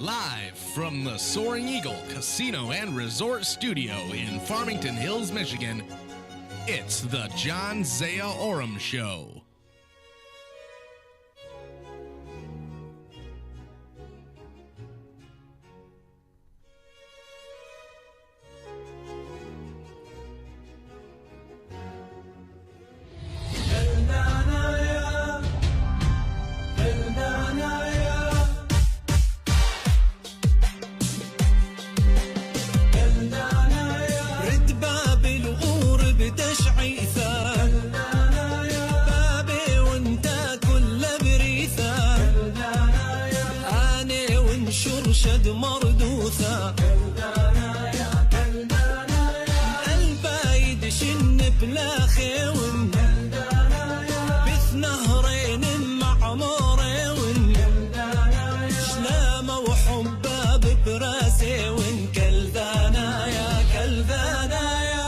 Live from the Soaring Eagle Casino and Resort Studio in Farmington Hills, Michigan, it's the Zia Oram Show. شد مردوثة البايد شن بلا خيون بث نهرين معمورين شلامة وحباب براسي وين كلذانا يا كلذانا يا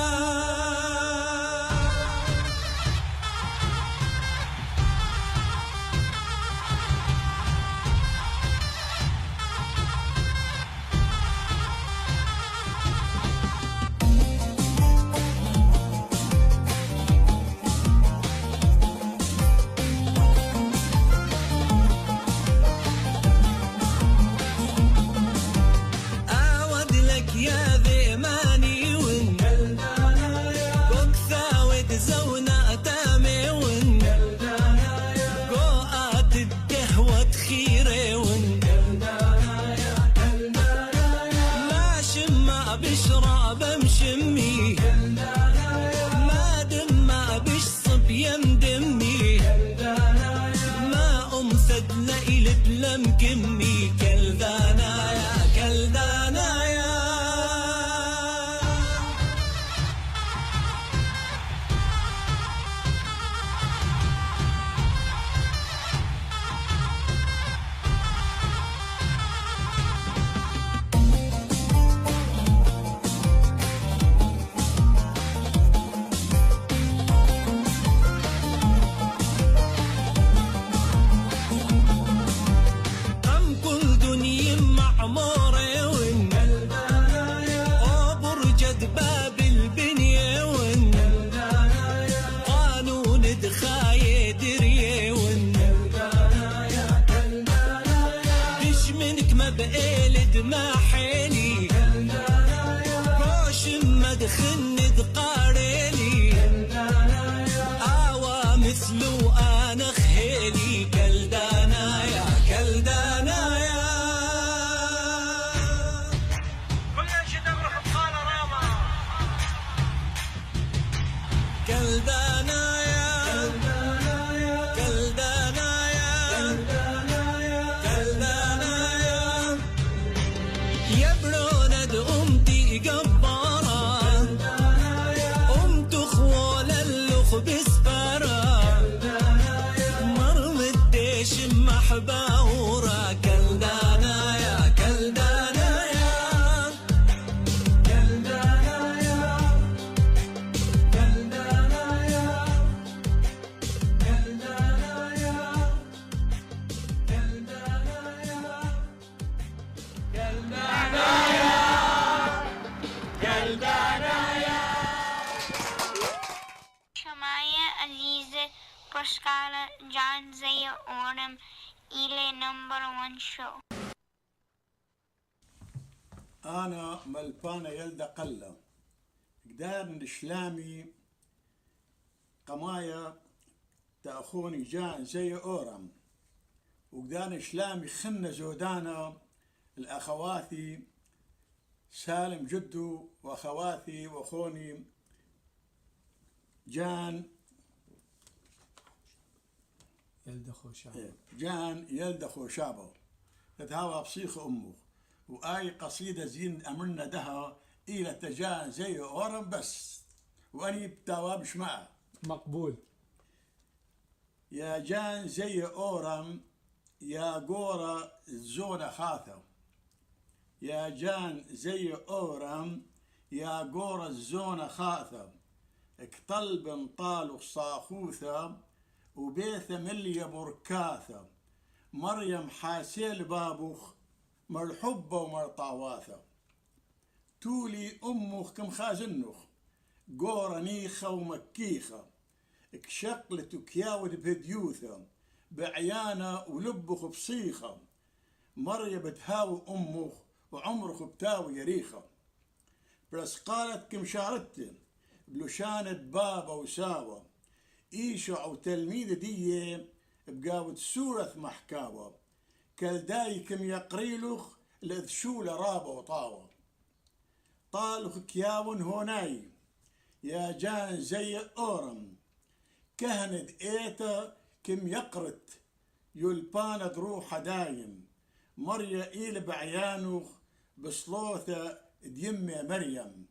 يا ذي ماني ون قكثا ودزونا أتامي ون قوات الدهوة خيري ون ما شما بشراب مشمي ما دما بشصب يمدمي ما أمثد ليلة لم كمي كلذانا يا كلذانا يا معموري ون وبرجد باب البنية ون قانون دخاية درية ون دش منك ما بقيلد ما حيلي روش ما دخن دقاريلي آوا مثلو أنا خيلي كلدانا يا كلدانا يا كلدانا يا كلدانا يا كلدانا يا يبرند أمتي جبارة أمت خوال اللخ بسفارة مرم الديش محباورة كلدانا يا كلدانا يا كلدانا يا شماية عزيزة بشكالة زيا أورام إلى نمبر 1 شو. أنا ملبانة يلدا قلة قدار نشلامي قمايا تأخوني زيا أورام وقدار نشلامي خنة زودانا الأخواتي سالم جدو وأخواتي وأخوني جان يلدا خوشابه تتهاوى بصيخ أمه وآي قصيدة زين أمرنا دها إلى تجان زيا أورام بس وأني بتوابش معه مقبول. يا جان زيا أورام يا قورة الزونة خاثة يا جان زيا أورام يا قورة الزونة خاثة اكطل بنطال وصاخوثة وبيث ملي بركاثة مريم حاسيل بابوخ مرحبة ومرطعواثة تولي أمخ كم خازنخ قورنيخة ومكيخة اكشقلت وكياود بهديوثة بعيانة ولبخ بصيخة مريا بتهاوي أمخ وعمرخ بتاوي يريخة بس قالت كم شارتن بلوشانة بابا وساوة إيشع وتلميذ دي بقاود سورة محكاوة كالداي كم يقريلخ لذشول رابا وطاوة طالخ كياون هوناي يا جان زي أورم كهند إيتا كم يقرت يلباند روح دايم مريا إيل بعيانوخ بصلوثة ديمة مريم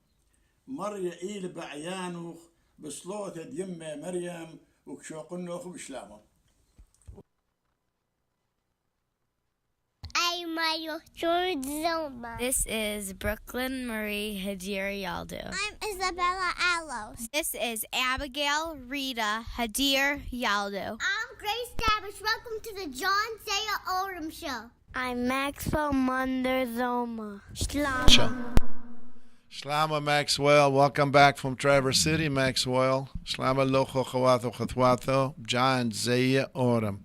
مريا إيل بعيانوخ بصلوثة ديمة مريم وكشوقنوخ بشلامه I'm Mario George Zoma. This is Brooklyn Marie Hadir Yaldo. I'm Isabella Alos. This is Abigail Rita Hadir Yaldo. I'm Grace Davish. Welcome to the John Zia Oram Show. I'm Maxwell Munder Zoma. Shlama. Shlama Maxwell, welcome back from Traverse City, Maxwell. Shlama Locho Chawatho Chatwato, John Zia Oram.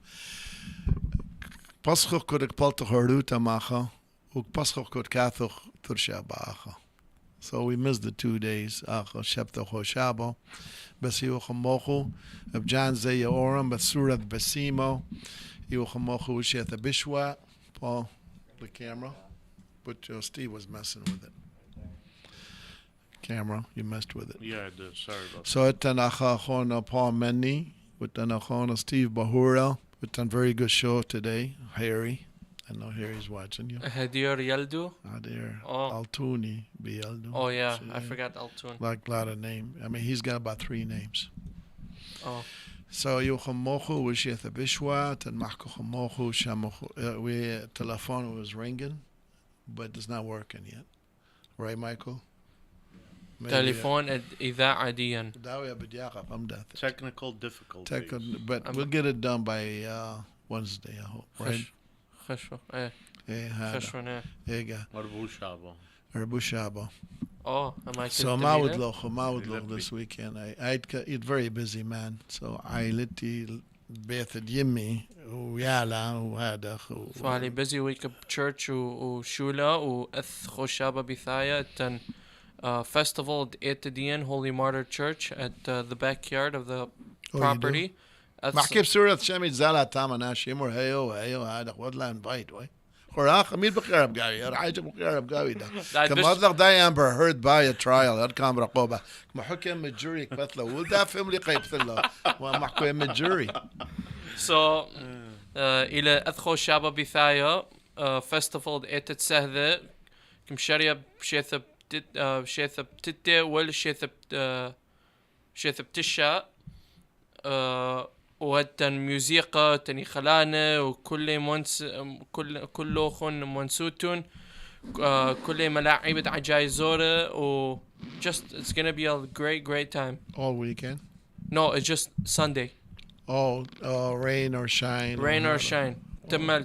Paschoch kudik paltoch haruta macha, uk paschoch kud kathoch tursha baacha. So we missed the 2 days. Acha shepto hoshabo, besiuch mochu, of John Zia Oram, basurat besimo, yuch mochu ushet bishwa. Paul, the camera, but Steve was messing with it. Camera, you messed with it. Yeah, I did. Sorry about that. So etanacha chona Paul Menni, with tanachona Steve Bahura. We've done a very good show today. Harry. I know Harry's watching you. Hadir Yaldu. Hadir. Oh. Altuni Bialdu. Oh, yeah. I forgot Altun. Like a lot of names. I mean, he's got about 3 names. Oh. So, Yuchamochu, Wishiatha Bishwa, and Mahkuchamochu, Shamochu. We telephone was ringing, but it's not working yet. Right, Michael? Telephone إذاعة ديا. Technical difficulties. But we'll get it done by Wednesday, I hope. Right? خشوة. خشوة. Arbu Shabo. Oh, am I So Mawud this weekend. I'd very busy man. So I literally Beth Yimmi ويالا وهذا So علي busy week of church وشولة وأث خوشابة بثاية تن festival at Etadian Holy Martyr Church at the backyard of the property. ما كيف صورة شميت زالة تامنا شيمور هيو هذا خد لا invite وي خراخ مين بقرب قوي رعاية بقرب قوي ده كما أطلق داي أمبر heard by a trial هاد كام رقوبة كما حكم الجوري كفتله وده فيلم لي قيب ثله وما حكم الجوري. So إلى أدخل شابة بثاية festival at سهذة كم شريب شيث شيث بتتة ولا شيث بتشا وهتن موسيقى تاني خلانة وكل منس كله خن منسوتون كل ملاعب عجايزورة و just it's gonna be a great time. All weekend? No, it's just Sunday. Oh, rain or shine. Rain or shine.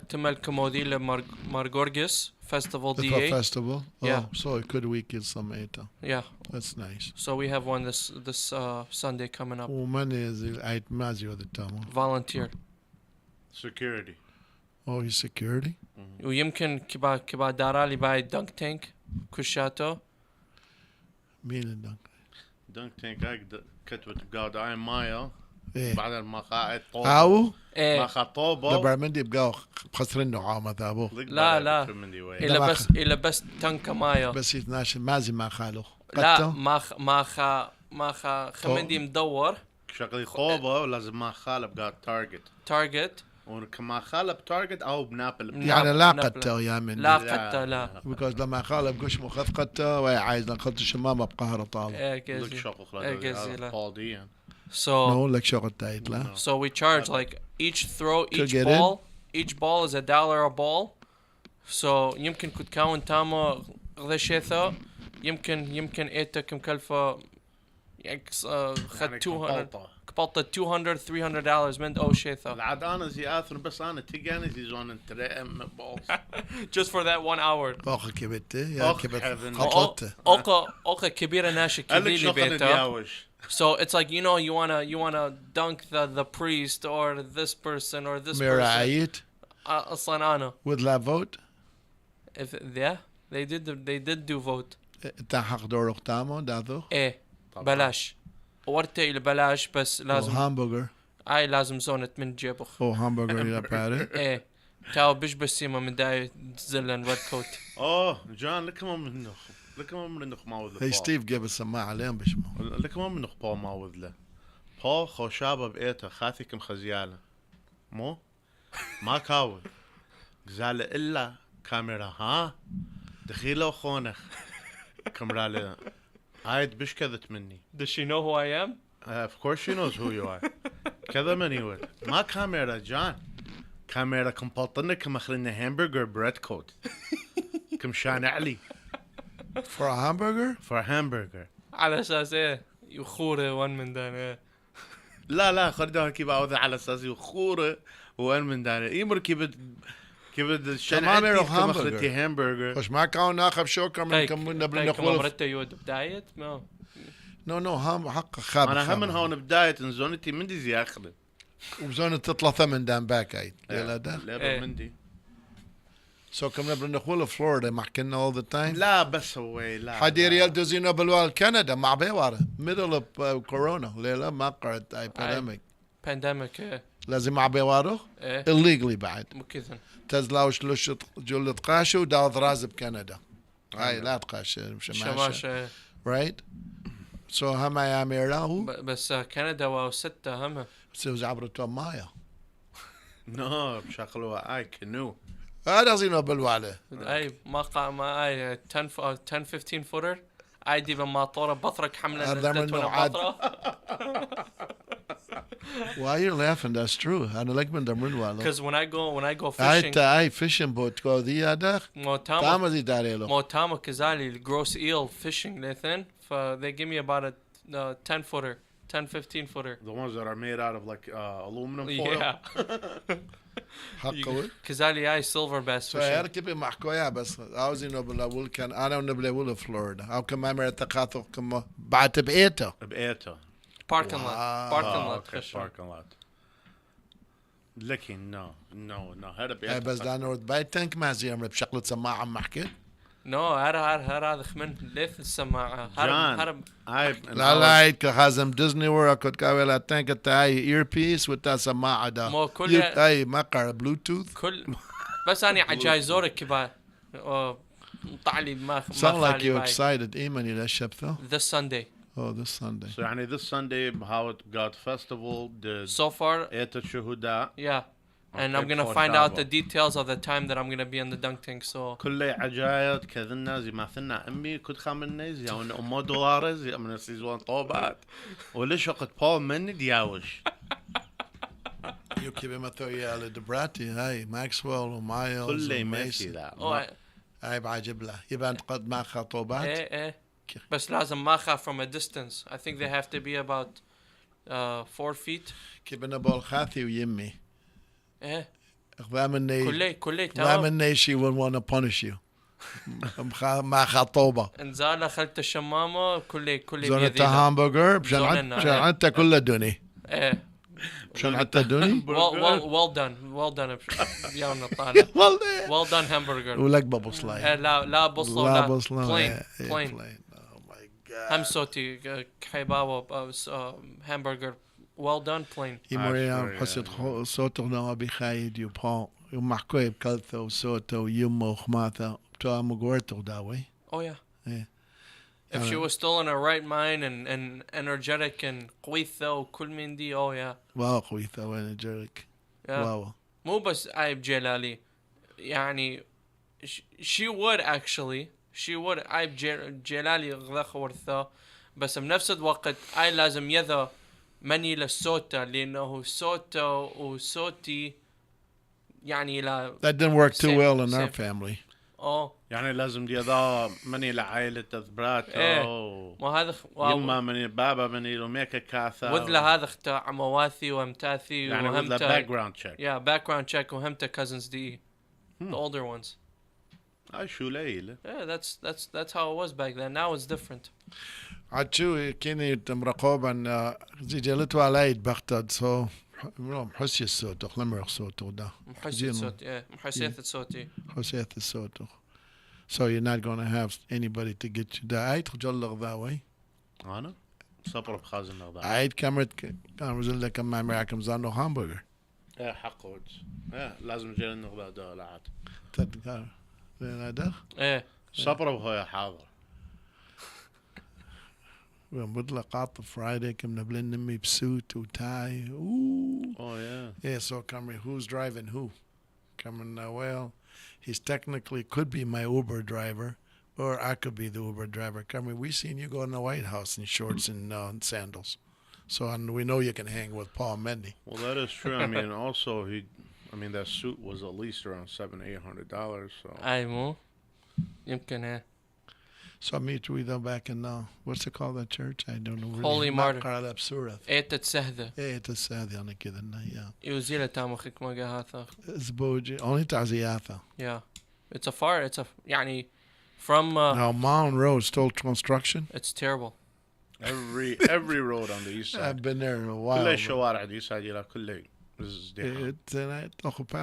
تمل كمودي لمارغورغيس festival DA. Festival? Yeah. Oh, so a good week is some eta. Yeah. That's nice. So we have one this Sunday coming up. ومن is مازيو the tamo. Volunteer. Security. Oh, he's security? ويمكن كبا دارالي باي دنك تانك كوشاتو. مين الدنك؟ دنك تانك هيك كتبت قاعد عين مايا إيه. بعد ما قاعد طوبة. أو؟ ما طوبة. دبر مندي بقاو خسرين نعامة ثابو. لا إلا بس تنك مايا. بس يتناشي مازي ما خالو. لا ما خمندي مدور. شغلي طوبة لازم ما خالب قاعد target. وكما خالب تارجت أو بنابل. يعني لا قتة يا من. لا قتة لا. because لما خالب قش مخذ قتة وعايز نقلت الشمامة بقهر طال. لك شغل لا. فاضيا. So لك شغل تايت لا. So we charge like each throw, each ball is $1 a ball. So يمكن كنت كاون تامو غذا شيثا يمكن إيتا كم كلفة يعني خد يعني 200 كبلطة. كبلطة $200-300 من أو شيء ثا. العاد أنا زي آثر بس أنا تيجاني زي زون انترام balls. Just for that 1 hour. أخ كبت يا أخ كبت heaven. خطلت. أوكا كبيرة ناشي قال لك كبيرة شو خلنا بيتا. دياوش. So it's like, you know, you wanna dunk the priest or this person or this person. مراعيت أصلا أنا. with la vote. If yeah, they did do vote. أنت حق دور اختامه داثو. إيه بلاش. ورتي بلاش بس لازم. همبرجر. أي لازم زونة من جيبخ. أو همبرجر يا باري. إيه تاو بسيمة من داي زلن ريد كوت. جان لكم من نخ ما وذ. Hey Steve جاب السماعة عليهم بشمو. لكم من نخ با ما وذ له. با خوشابة بإيته خاثكم خزيالة. مو ما كاول. زال إلا كاميرا ها دخيلة وخونخ. كاميرا له. عايد بش كذت مني. Does she know who I am? Of course she knows who you are. كذا من يود. ما كاميرا جان. كاميرا كم بطلنا كم أخلينا همبرجر بريد كوت. كم شان علي. For a hamburger? For a hamburger. على أساس إيه يخورة وان من دان إيه. لا خردوها كي بعوض على أساس يخورة وان من دان. يمر كيبد شان علي كم أخلتي همبرجر. وش ما كان ناخذ شوكة من كم من كم نخولف. مرتة يود بداية ما. No هم حق خاب. أنا هم من هون بداية نزونتي من دي زي أخذ. وبزون تطلع ثمن دام باك عيد. لا ده. لا من دي. So كم نبغى نخول Florida محكنا all the time. لا بس هو لا. حدير يلدو زينو بالوال كندا مع بيوارة. Middle of Corona. لا ما قرأت epidemic. Pandemic إيه. لازم مع بيواره. إيه. Illegally بعد. مو كذا. تزلاوش لوش جل تقاشوا داو ضراز بكندا. هاي لا تقاش شماشة. Right. So هم يا ميراهو. بس كندا وستة هم. سوز عبر تومايا. No بشغلوا أي كنو. هذا زينو بالوالة. أي ما أي 10-15 footer. أي دي بماطورة بطرك حملة منه عاد. Why you're laughing? That's true. أنا لك من دمرن والله. Because when I go fishing. أي fishing boat go ذي هذا. تاما زي داريلو. موتاما كذالي gross eel fishing لثن. They give me about a 10 footer, 10-15 footer. The ones that are made out of like aluminum foil. Yeah. حقه. كذالي أي silver bass So هذا fishing. كيف محكوية بس عاوزين نبلا كان أنا ونبلا ولا فلوريدا أو كمان مرة تقاطع كم بعد بقيته. بقيته. Parking lot. Parking lot. Okay, parking lot. لكن no هذا أي بس ده نورد بايتنك ما زي أمر بشكل سماعة عم محكي. No هذا خمن ليث السماعة. هرب. لا هيك كخازم ديزني ورا كنت قاوي لا تنك تاي إيربيس وتا سماعة ده. مو كل. أي ما قرأ بلوتوث. كل. بس أنا عجاي زورك كبا. طعلي ما. Sound like you're excited. إيماني للشب though. This Sunday. Oh, this Sunday. So يعني this Sunday how it got festival did. So far. إيت الشهداء. Yeah. And I'm gonna find out the details of the time that I'm gonna be in the dunk tank. So. كل عجايات كذنا زي ما ثنا أمي كنت خامني زي أن $1 دولار زي من السيزون طوبات وليش وقت بول مني دياوش. You keep him at the Debrati, hey, Maxwell ومايلز كل ماشي ذا. هاي بعجب له. يبقى أنت قد ما خطوبات. إيه. بس لازم ما خاف from a distance. I think they have to be about 4 feet. كيف نبول خاثي ويمي. إيه. كلي تمام. she will want to punish you. ما خطوبة. انزال خلت الشمامة كلي زونة همبرجر بشان حتى كل دوني. إيه. بشان حتى دوني. well done بيانا طالع. well done hamburger. ولك ببصلاي. لا بصلا. plain. Oh my God. هم صوتي كحيباوة hamburger. Well done, plain. يمريم حسيت صوته نوع بخايد يبقى ومحكوي بكلثة وصوته ويمه وخماثة بتوع مقورته داوي. Oh yeah. Yeah. If she was still in her right mind and energetic and قويثة وكل من دي oh yeah. واو قويثة وانرجيتك. واو. مو بس عيب جلالي يعني she would عيب جلالي غذاخ ورثة بس بنفس الوقت أي لازم يذا مني للصوتة لأنه صوته وصوتي يعني لا. That didn't work too well in our family. يعني لازم يضع مني لعائلة تذبراتو ما هذا يما مني بابا مني لوميكا كاثا وذلا هذا اختاع مواثي ومتاثي يعني with the background check. Yeah, background check وهمتا cousins دي. The older ones. شو ليلة. Yeah, that's how it was back then. Now it's different. عتشو كيني مراقبا زي جلتو على بختد سو محسي الصوت خلمر صوته ده محسية الصوت محسية الصوتي. حسية الصوت. So you're not going to have anybody to get you there. عيد خجلق that way. أنا صبر بخازن نغضاء. عيد كاميرا كان رزل لك ما معكم زانو همبرجر. حقه. لازم جيل النغضاء ده لعاد. تذكر. هذا. صبر بخويا حاضر. بطلق عطف Friday كم نبلن نمي بسوت وتاي. Ooh. Oh yeah. Yeah, so Cameron, who's driving who? Cameron, well, he's technically could be my Uber driver, or I could be the Uber driver. Cameron, we seen you go in the White House in shorts and sandals, so and we know you can hang with Paul Mendy. Well, that is true. I mean, also that suit was at least around $700-800. So. أي مو يمكن So I meet you though back in what's it called that church? I don't know. Holy Martyr. إيه تتسهذة. تتسهذة أنا كذا yeah. يوزيل تامخك ما جهاثا. زبوجي only تعزياثا. Yeah, it's يعني from. Now Mountain Road still construction. It's terrible. Every road on the east side. I've been there in a while. كل الشوارع دي سايلة كل ازدحام.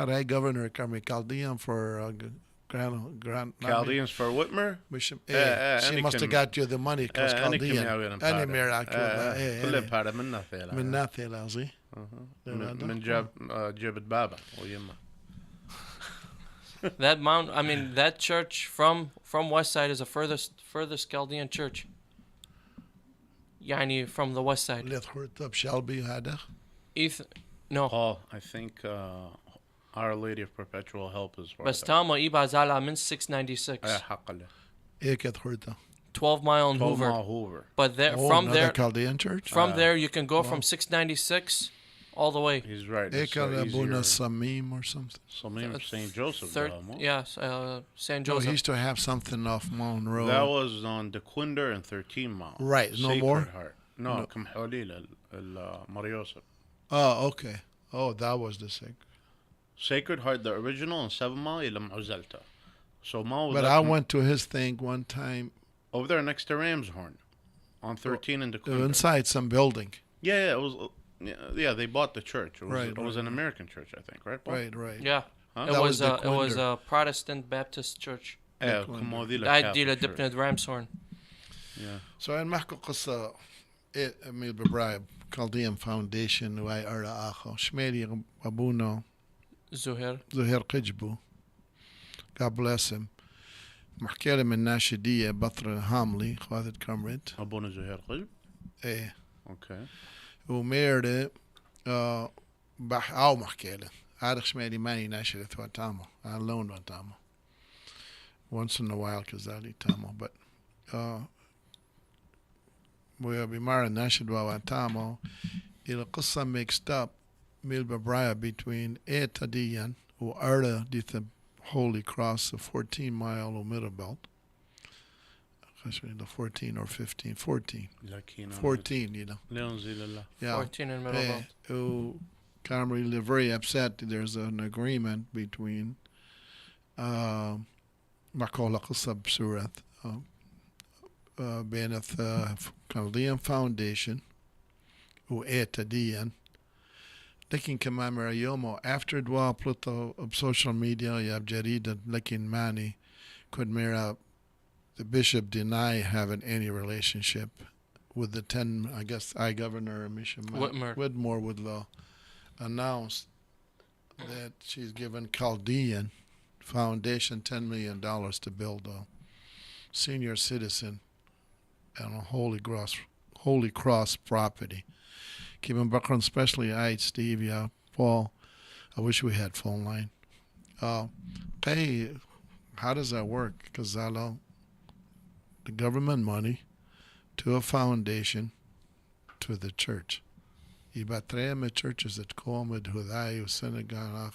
Hey, Governor Carmi Chaldean for Grand Chaldeans for Whitmer. She must have got you the money because Chaldean. أنا ميراك كل بارة من ناثيلا. من ناثيلا زي. من جبت بابا ويما. That church from West Side is the furthest Chaldean church. يعني from the West Side. اللي ذكرت بشلبي هذا. No. Oh, I think Our Lady of Perpetual Help is right. بس تاما إيبا زالا من 696. حق له. إيه كذكرتها. 12 mile in Hoover. But from there, Chaldean church. From there, you can go from 696 all the way. He's right. إيه كان Samim or something. Samim St. Joseph. Yes, St. Joseph. No, he used to have something off Mountain Road. That was on DeQuinder and 13 Mile. Right, no more? Heart. No, كم حولي لمريوسف. Oh, okay. Oh, that was the Sacred Heart, the original, and 7 Mile إلى معزلته. So but I went to his thing one time. Over there next to Ramshorn, on 13 and DeQuinder. Inside some building. Yeah, it was. Yeah, they bought the church. It was an American church, I think, right? Paul? Right. Yeah, it was a Protestant Baptist church. Yeah, كم هذي I did a different Ramshorn. Yeah. So أنا محكو قصة ميل ببرايب Chaldean Foundation وهاي أرى آخر شمالي أبونا زهير قجبو God bless him محكي له من ناشدية بطر هاملي خواذت كامرت أبونا زهير قجب إيه أوكي وميرده أو محكي له عارف شمالي ماني ناشدة واتامو I loaned واتامو once in a while كذلك تامو but وبمارا ناشد واتامو القصة mixed up ميل ببرايا between Etadian و Arda دي the Holy Cross the 14 mile or middle belt the 14 or 15 14 you know yeah 14 in middle belt Camry live very upset there's an agreement between معقولة قصة بسورة بين Chaldean Foundation و Etadian لكن كمان مريومو after دوا بلطو social media ياب جريدة لكن ماني could ميرا the bishop deny having any relationship with the 10 I guess Governor Whitmore would announce that she's given Chaldean Foundation $10 million to build a senior citizen on a Holy Cross property. Keep on Buckland, especially Steve, Paul. I wish we had phone line. Hey, how does that work? Because I know the government money to a foundation to the church. يبقى churches that come with Hudai, Senegal.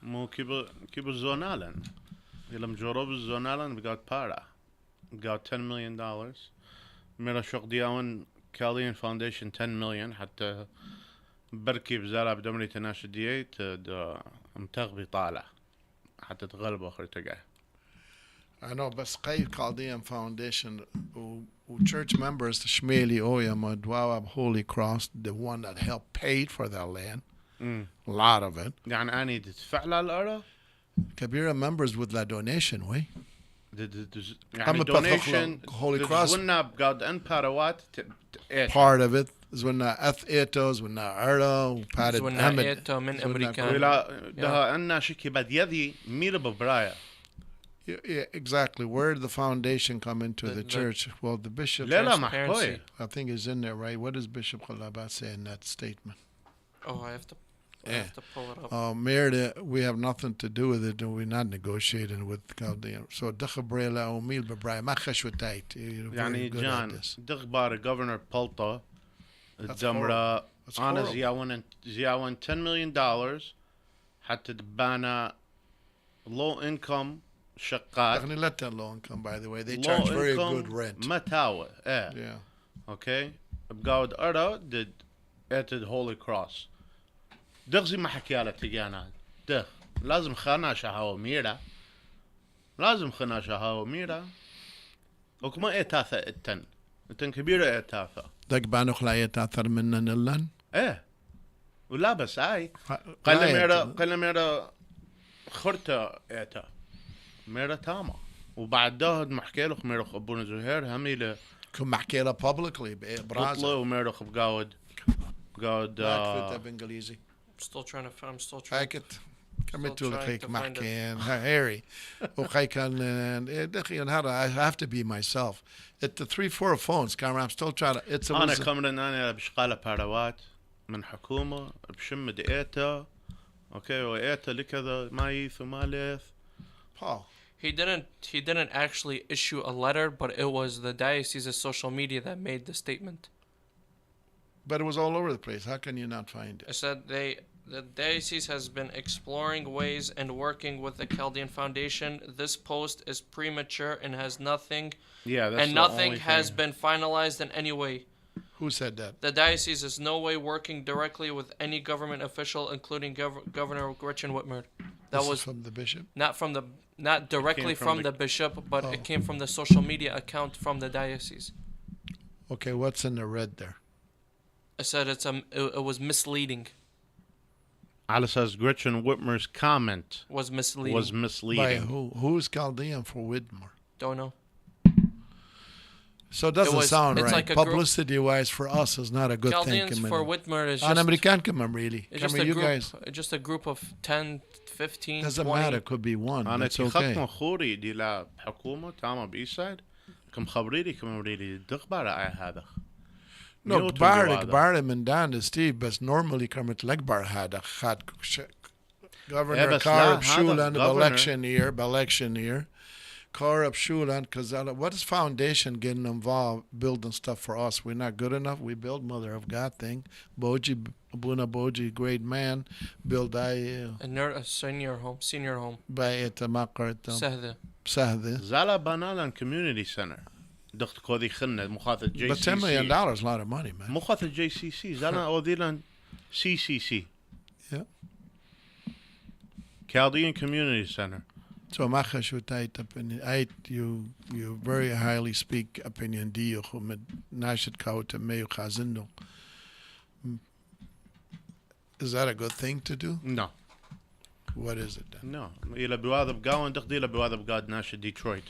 مو كيبو زونالن. يلم جروب الزونالان بقاد بارا قاد $10 million ميرا شوق دياون كالدين فاونديشن 10 million حتى بركي بزارة بدمري تناش ديت متغبي طالع حتى تغلب اخر تقع. I know, but Sky Chaldean Foundation, who church members, the Shmeli Oyam, Dwawab Holy Cross, the one that helped pay for that land, a lot of it. يعني أنا تدفع لها الأرض. Kabira members with that donation, we. يعني donation Holy Cross. زونا بقاد أن باروات. Part of it is when Eth Etos, when Arda, Patted Ahmed. Eto من أمريكا. ولا ده أن شكي بد يدي ميل ببرايا. Yeah, exactly. Where did the foundation come into the church? Well, the bishop. لا محكوية. I think is in there, right? What does Bishop Khalaba say in that statement? Oh, I have to pull it up. Mayor, we have nothing to do with it, and we're not negotiating with Chaldean. So, دخبريلا أو ميل ببراي ما خشوتايت. يعني جان دخبار Governor Palta الدمرة أنا زياون $10 million حتى تبانا low income شقات. Let let that low income, by the way. They charge very good rent. متاوى. Yeah. Okay. بقاود أرى did at Holy Cross. دغزي ما حكي على تجانا. دغ لازم خنا شهاو ميرا. لازم خنا شهاو ميرا. وكما إتاثة التن. التن كبيرة إتاثة. دق بانو خلاية أثر مننا نلن. ولا بس هاي. قل ميرا خرطة إتا. ميرا تاما. وبعد ده محكي له ميرا أبونا زهير همي له. كم محكي له publicly برازة. بطلة وميرا بقاود. بالإنجليزي. I'm still trying to. هاكت. كملت له خيك محكين هاري. وخي كان دخيل هذا I have to be myself. It's the 3-4 phones camera. I'm still trying to. It's a. أنا كمرن أنا بشقالة باروات من حكومة بشم دقيقة. Okay وقيتها لكذا ما يث وما ليث. Paul. He didn't actually issue a letter, but it was the diocese's social media that made the statement. But it was all over the place. How can you not find it? It said the diocese has been exploring ways and working with the Chaldean Foundation. This post is premature and has nothing. Yeah, that's and nothing has been finalized in any way. Who said that? The diocese is no way working directly with any government official, including Governor Gretchen Whitmer. That was from the bishop. Not directly from the bishop, but it came from the social media account from the diocese. Okay, what's in the red there? I said it was misleading. Alice says Gretchen Whitmer's comment was misleading. By who? Who's Chaldean for Whitmer? Don't know. So it doesn't sound right. Like publicity-wise, for us, is not a good thing. Chaldeans for Whitmer is just... American really. It's just you guys. Just a group of 10, 15, doesn't 20. matter. Could be one. أنا It's okay. أنا خوري دي لا حكومة تامة بإيسايد كم خبريلي دغبارة هذا. No, كبار من دان Steve بس normally كمت لكبار هذا خد Governor Karab Shulan election year. Karab Shulan, because what is foundation getting involved building stuff for us? We're not good enough. We build Mother of God thing. Boji, Abuna Boji, great man, build a senior home. By it Sahde. Zala Banalan Community Center. دخت كودي خنة مخاطر JCC. But $10 million is a lot of money, man. مخاطر JCC. Zala Odilan CCC. Yeah. Chaldean Community Center. So Machashutait opinion, you very highly speak opinion dio with Nashit Kauta Meyu Chazindo. Is that a good thing to do? No. What is it then? No. إلى بوادب قاون دخدي إلى بوادب قاد ناشد ديترويت.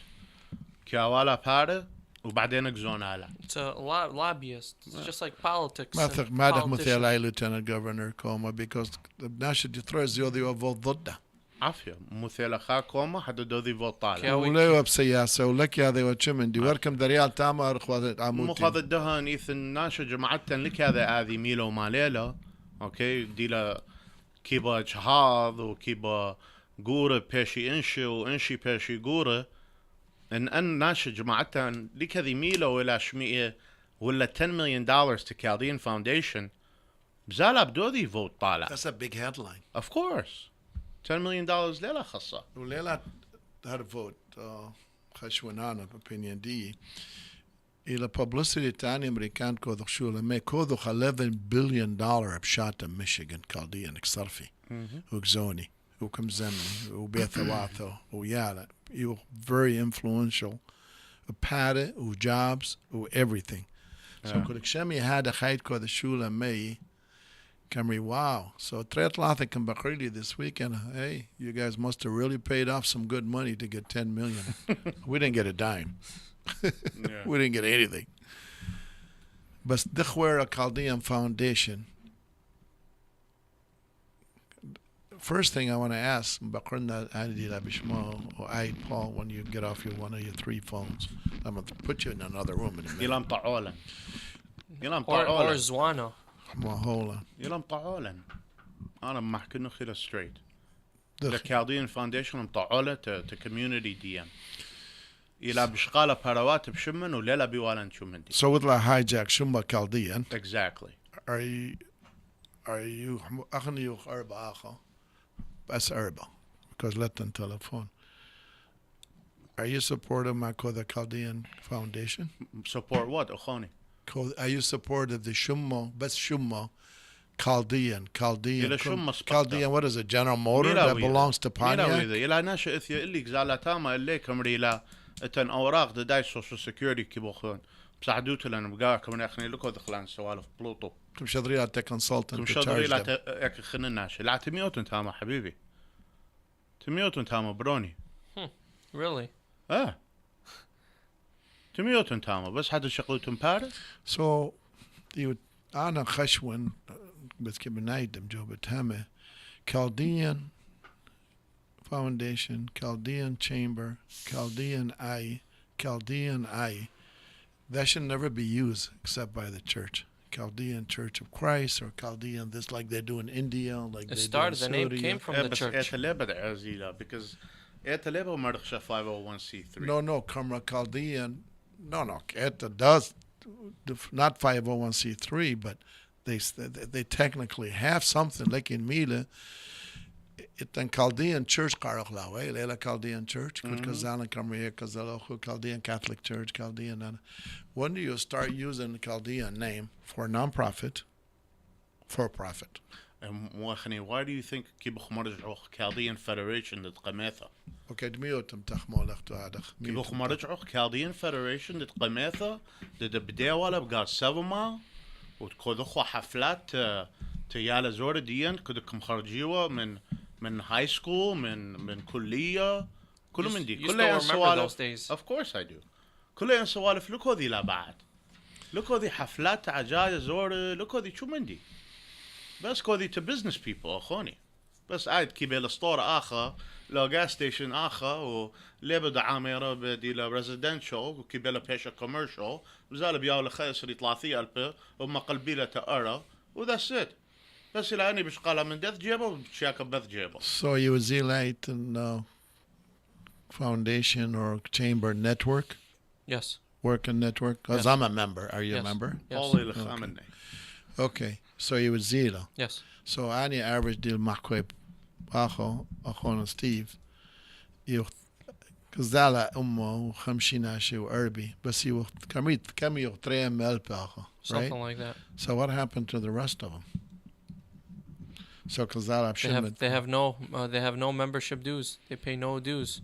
كأوالا بارة وبعدين أجزون على. It's a lobbyist. It's just like politics. ما دخ مثل أي Lieutenant Governor Koma because the ناشد Detroit زيودي وفوت ضده. عافية مثل خاكوما حتى دودي فوت طالع. وليه بسياسة ولك هذا وشمن دي وركم دريال تامر خوات عمود. مو هذا الدهان إثن ناشد جماعتن لك هذا ميلو ماليلا. أوكي ديلا كيبا جهاض وكيبا جورة بيشي إنشي بيشي جورة. أن ناشد جماعتن لك هذه ميلو ولا شمية ولا $10 million to Chaldean Foundation. بزالا بدودي فوت طالع. That's a big headline. Of course. $10 million ليلة خاصة. وليلة هذا فوت خشونانا opinion دي إلى publicity تاني أمريكان كودو شو لما كودو $11 billion بشاطة ميشيغان كالديان اكسرفي وكزوني وكمزمني وبيثواثو ويالا you very influential وبارة وجobs وeverything so كل شامي هذا خايد كودو شو لما Camry, wow. So Triathlon can Bakrili this weekend. Hey, you guys must have really paid off some good money to get $10 million. We didn't get a dime. We didn't get anything. But the Khwera Chaldean Foundation. First thing I want to ask, Bakrina Adila Bishmo or I, Paul, when you get off your one of your 3 phones, I'm going to put you in another room in a minute. Or Zwana. Mahola. يلا مطعولا أنا محكي خير straight. The Chaldean Foundation مطعولة to community DM. إلى بشغالة باروات بشمن وليلا بيوالن شمن دي. So with la hijack Shumba Chaldean. Exactly. Are you أخني يخ أربعة أخا بس أربعة because let them telephone. Are you supportive of the Chaldean Foundation? Support what أخوني? Are you supportive of the Shumma, best Shumma, Chaldean? Chaldean, what is it, General Motor that belongs to Pontiac? إلى ناشئ إثيا اللي جزالة تاما اللي كمري لا إتن أوراق داي social security كيبوخون بساعدوت لنا بقى كمان أخني لكو دخلان سوالف بلوتو كم شدري لا consultant كم شدري لا ياك خن الناشئ لا تميوتن تاما حبيبي تميوتن تاما بروني Really? تميوتن تاما بس حد شغلتن بارد. So you أنا خشون بس كم نايدم جو بتهمه Chaldean Foundation, Chaldean Chamber, Chaldean I. That should never be used except by the church. Chaldean Church of Christ or Chaldean this like they do in India, like they do in Saudi. The name came from the church. Because Etaleba Mardksha 501c3. No, Kamra Chaldean. No, ETA does not 501c3, but they technically have something like in Mila. It then Chaldean Church Karachlawe, Lela Chaldean Church, Kazana Kamria, Kazalohu, Chaldean Catholic Church, Chaldean. When do you start using the Chaldean name for non-profit, for profit? And why do you think Chaldean Federation that قماثة? Okay, دميوتم تخمولك توادخ. Chaldean Federation that قماثة that بدأ ولا بقى 7 مال وتكودخوا حفلات تيالا زور ديان كدكم خرجيوا من high school من كلية كل من دي كلها سوالف. Of course I do. كلها سوالف لكو ذي لا بعد لكو ذي حفلات عجاية زور لكو ذي شو من دي بس كو ذي to business people أخوني بس قاعد كيبه لستور آخر لو gas station آخر وليه بدا عاميرة بدي له residential وكيبه له بيشة commercial وزال بياو لخيسري 30,000 وما قلبي له تقرى و that's it بس إلى أني بشقالة من دث جيبه وشياكة بث جيبه. So you would zealite and foundation or chamber network? Yes. Working network? Because I'm a member. Are you a member? Yes. Okay. So you would zeal. Yes. So any average deal makwe Achon Steve you كزالة أمه و50 عشي وأربي بس يو كم يغتريم ملباخه Something like that. So what happened to the rest of them? So كزالة they have no membership dues. They pay no dues.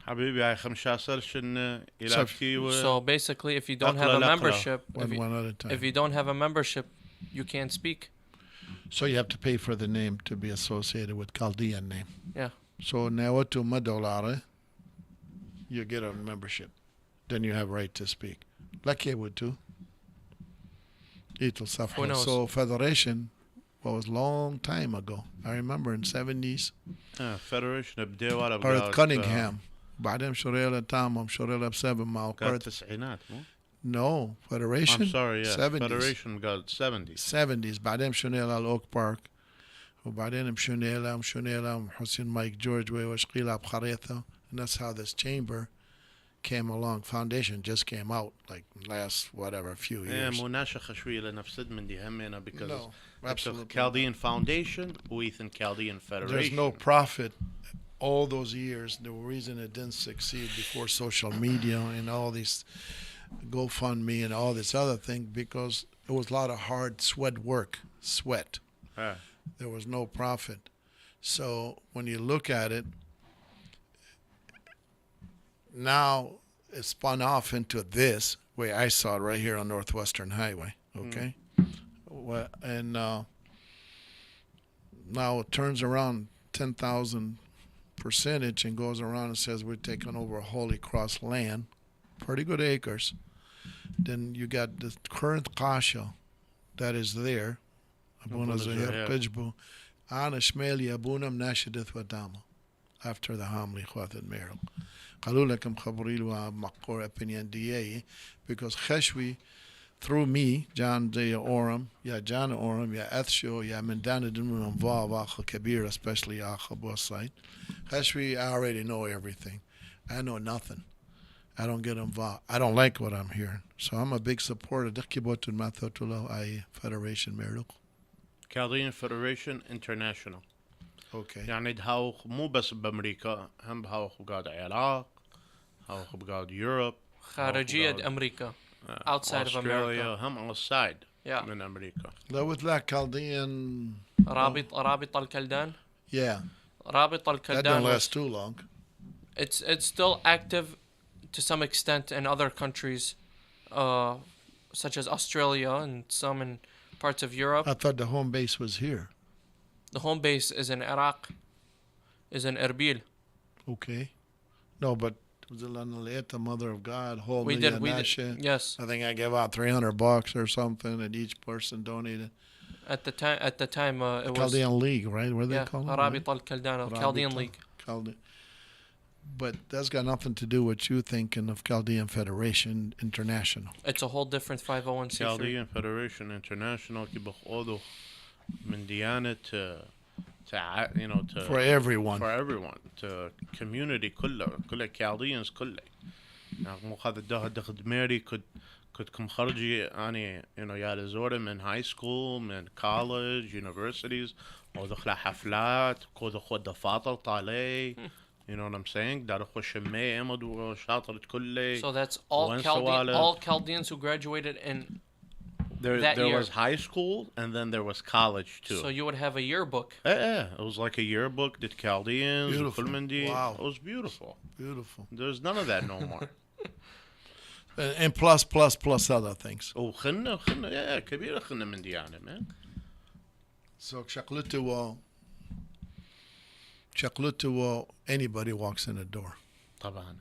حبيبي هاي 15 شن إلى So basically if you don't have a membership if you don't have a membership you can't speak. So you have to pay for the name to be associated with Chaldean name. Yeah. So now to $1 you get a membership. Then you have right to speak. Like you would too. Who knows? So federation was long time ago. I remember in 70s. Federation بدأوا على Perth Cunningham. بعدين شريلة تامهم شريلة ب7 مع Perth. التسعينات مو؟ No, Federation. I'm sorry, yeah. 70s. Federation got 70s. 70s. بعدين مشونيلة على الأوك بارك. وبعدين مشونيلة حسين مايك جورج وشقيلة بخريطة. And that's how this chamber came along. Foundation just came out like last few years. Yeah, مناشخة شوية لنفسد من دي همنا because no, absolutely Chaldean Foundation with Chaldean Federation. There's no profit all those years, the reason it didn't succeed before social media and all these GoFundMe and all this other thing, because it was a lot of hard sweat. There was no profit. So when you look at it, now it's spun off into this way I saw it right here on Northwestern Highway, okay? Well, and now it turns around 10,000 percentage and goes around and says we're taking over Holy Cross land, pretty good acres. Then you got the current kasha that is there. Abuna Zahir Qijbu, Ana Shmeli Abunam Nashidith Wadama, after the homily Khwathad Meryl. Kalulakum Khabrilu Makor opinion DA, because Khashwi, through me, John Zia Oram, Ya John Oram, Ya Athsho, Ya Mendana Dunum involved Akha Kabir, especially Akha Bosite. Khashwi, I already know everything. I know nothing. I don't get involved. I don't like what I'm hearing. So I'm a big supporter. Dikhibotul Mathotullah I Federation Meryl. Chaldean Federation International. Okay. يعني دهاوخ مو بس بأمريكا، هم بهاوخ بقاد العراق، هاوخ بقاد Europe، خارجية أمريكا. Outside of Australia, America. هم outside Yeah. من أمريكا. Though with that Chaldean, رابط الكلدان. yeah, رابط that الكلدان. don't last too long. It's still active to some extent in other countries, such as Australia and some in parts of Europe. I thought the home base was here. The home base is in Iraq, is in Erbil. Okay. No, but the Mother of God, We did, yes. I think I gave out $300 or something, and each person donated. At the time, it was Chaldean League, right? What are they called? رابط الكلدان, Chaldean League. But that's got nothing to do with you thinking of Chaldean Federation International. It's a whole different 501c3. Chaldean Federation International كي بخوضوا من ديانة to For everyone. For everyone, to community كله Chaldeans كله. يعني مو هذا ده دميري كنت كم خرجي أنا يا زورة من high school من college universities ودخل حفلات كود خود دفاتر طالي. You know what I'm saying? So that's all Chaldeans who graduated in that there year. was high school and then there was college too. So you would have a yearbook. Yeah, it was like a yearbook that Chaldeans. Beautiful. Wow. It was beautiful. Beautiful. There's none of that no more. And plus other things. Oh, خنة yeah, كبيرة خنة من ديانة man. So شقلته anybody walks in the door. طبعا.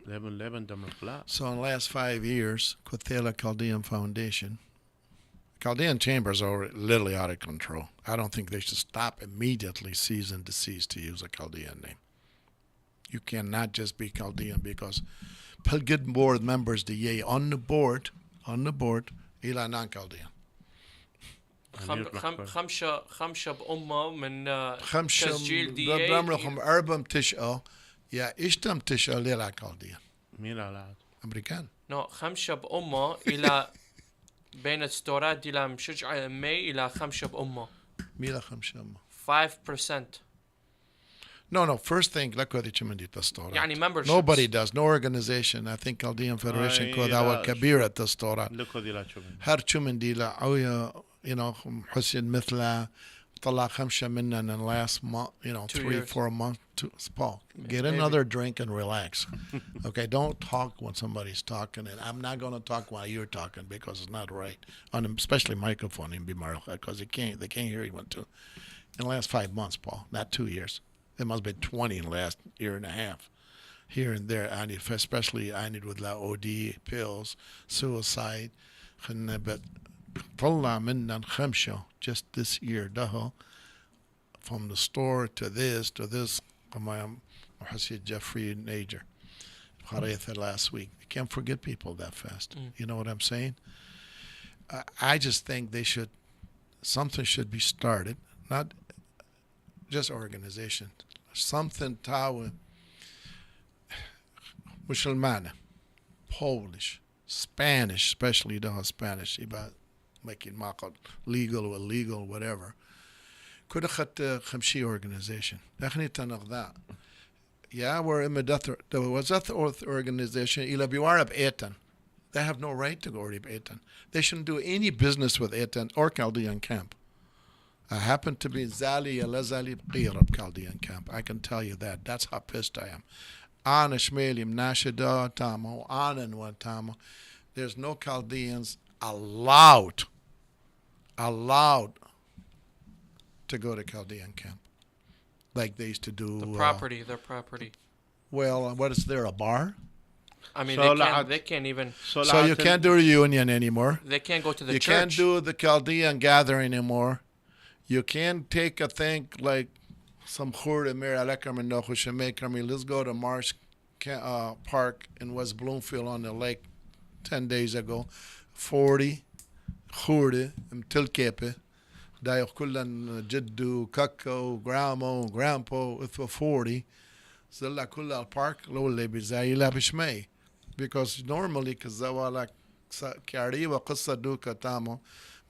لبن دم الخلاق. So in the last 5 years, Quathela Chaldean Foundation, Chaldean Chambers are literally out of control. I don't think they should stop immediately cease and desist to use a Chaldean name. You cannot just be Chaldean because good board members on the board إلى non-Chaldean. خمسة بأمة من خمسة تسجيل DA. برامرهم أربعة تشقى يا إيشتم تشقى ليلا كالديا. مين على أمريكان. No, خمسة بأمة إلى بين الستورات إلى مشجع مي إلى خمسة بأمة. ميلا خمسة أمة. 5%. No. First thing, like what the يعني memberships. Nobody does. No organization. I think Chaldean Federation called our Kabira Tastora. Look what they هر من دي لا أو حسين مثله طلع خمسة منا in the last month, 3-4 months. Paul, get another drink and relax. Okay, don't talk when somebody's talking, and I'm not going to talk while you're talking because it's not right. On especially microphone in Bimarl because they can't hear you too. In the last 5 months, Paul, not 2 years. There must have been 20 in the last year and a half. Here and there, especially I need with la OD pills, suicide, but طلع منا خمسة just this year ده from the store to this كما حسيت Jeffrey Nager خريطة last week. You can't forget people that fast. You know what I'm saying? I just think something should be started, not just organization. Something تاو مسلمانة, Polish, Spanish, especially the Spanish about making market legal or illegal, whatever. كل أخذت 50 organization. إحنا تنقذ. Yeah, we're in the Wazat organization. إلى بيوارب إيتن. They have no right to go to Eitan. They shouldn't do any business with Eitan or Chaldean camp. I happen to be Zali Alazali Qirab Chaldean camp. I can tell you that. That's how pissed I am. Ana Shmelim Nashida Tamo, Anan Watamo. There's no Chaldeans allowed to go to Chaldean camp. Like they used to do. Their property. Well, what is there, a bar? I mean, So they can't even. So you can't do a reunion anymore. They can't go to the You church. can't do the Chaldean gathering anymore. You can't take a thing like some chur emir alekar min nochu shemei. Let's go to Marsh Park in West Bloomfield on the lake 10 days ago. 40 churde tilkepe. Dayo kullan jiddu kakko grandma grandpa with 40. Zilla kulla park lo lebi zayila bishmei. Because normally كزوالك كاري وقصة دوكا تامو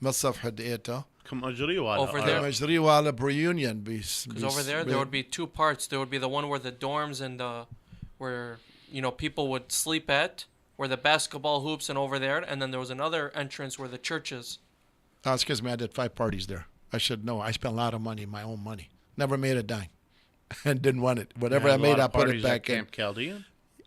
مصف حديته كم أجري ولا Over there. مجري ولا reunion Because over there would be two parts. There would be the one where the dorms and where people would sleep at, where the basketball hoops and over there, and then there was another entrance where the church is. Excuse me, I did 5 parties there. I should know. I spent a lot of money, my own money. Never made a dime, and didn't want it. Whatever I made, I put it back in. Camp Chaldean?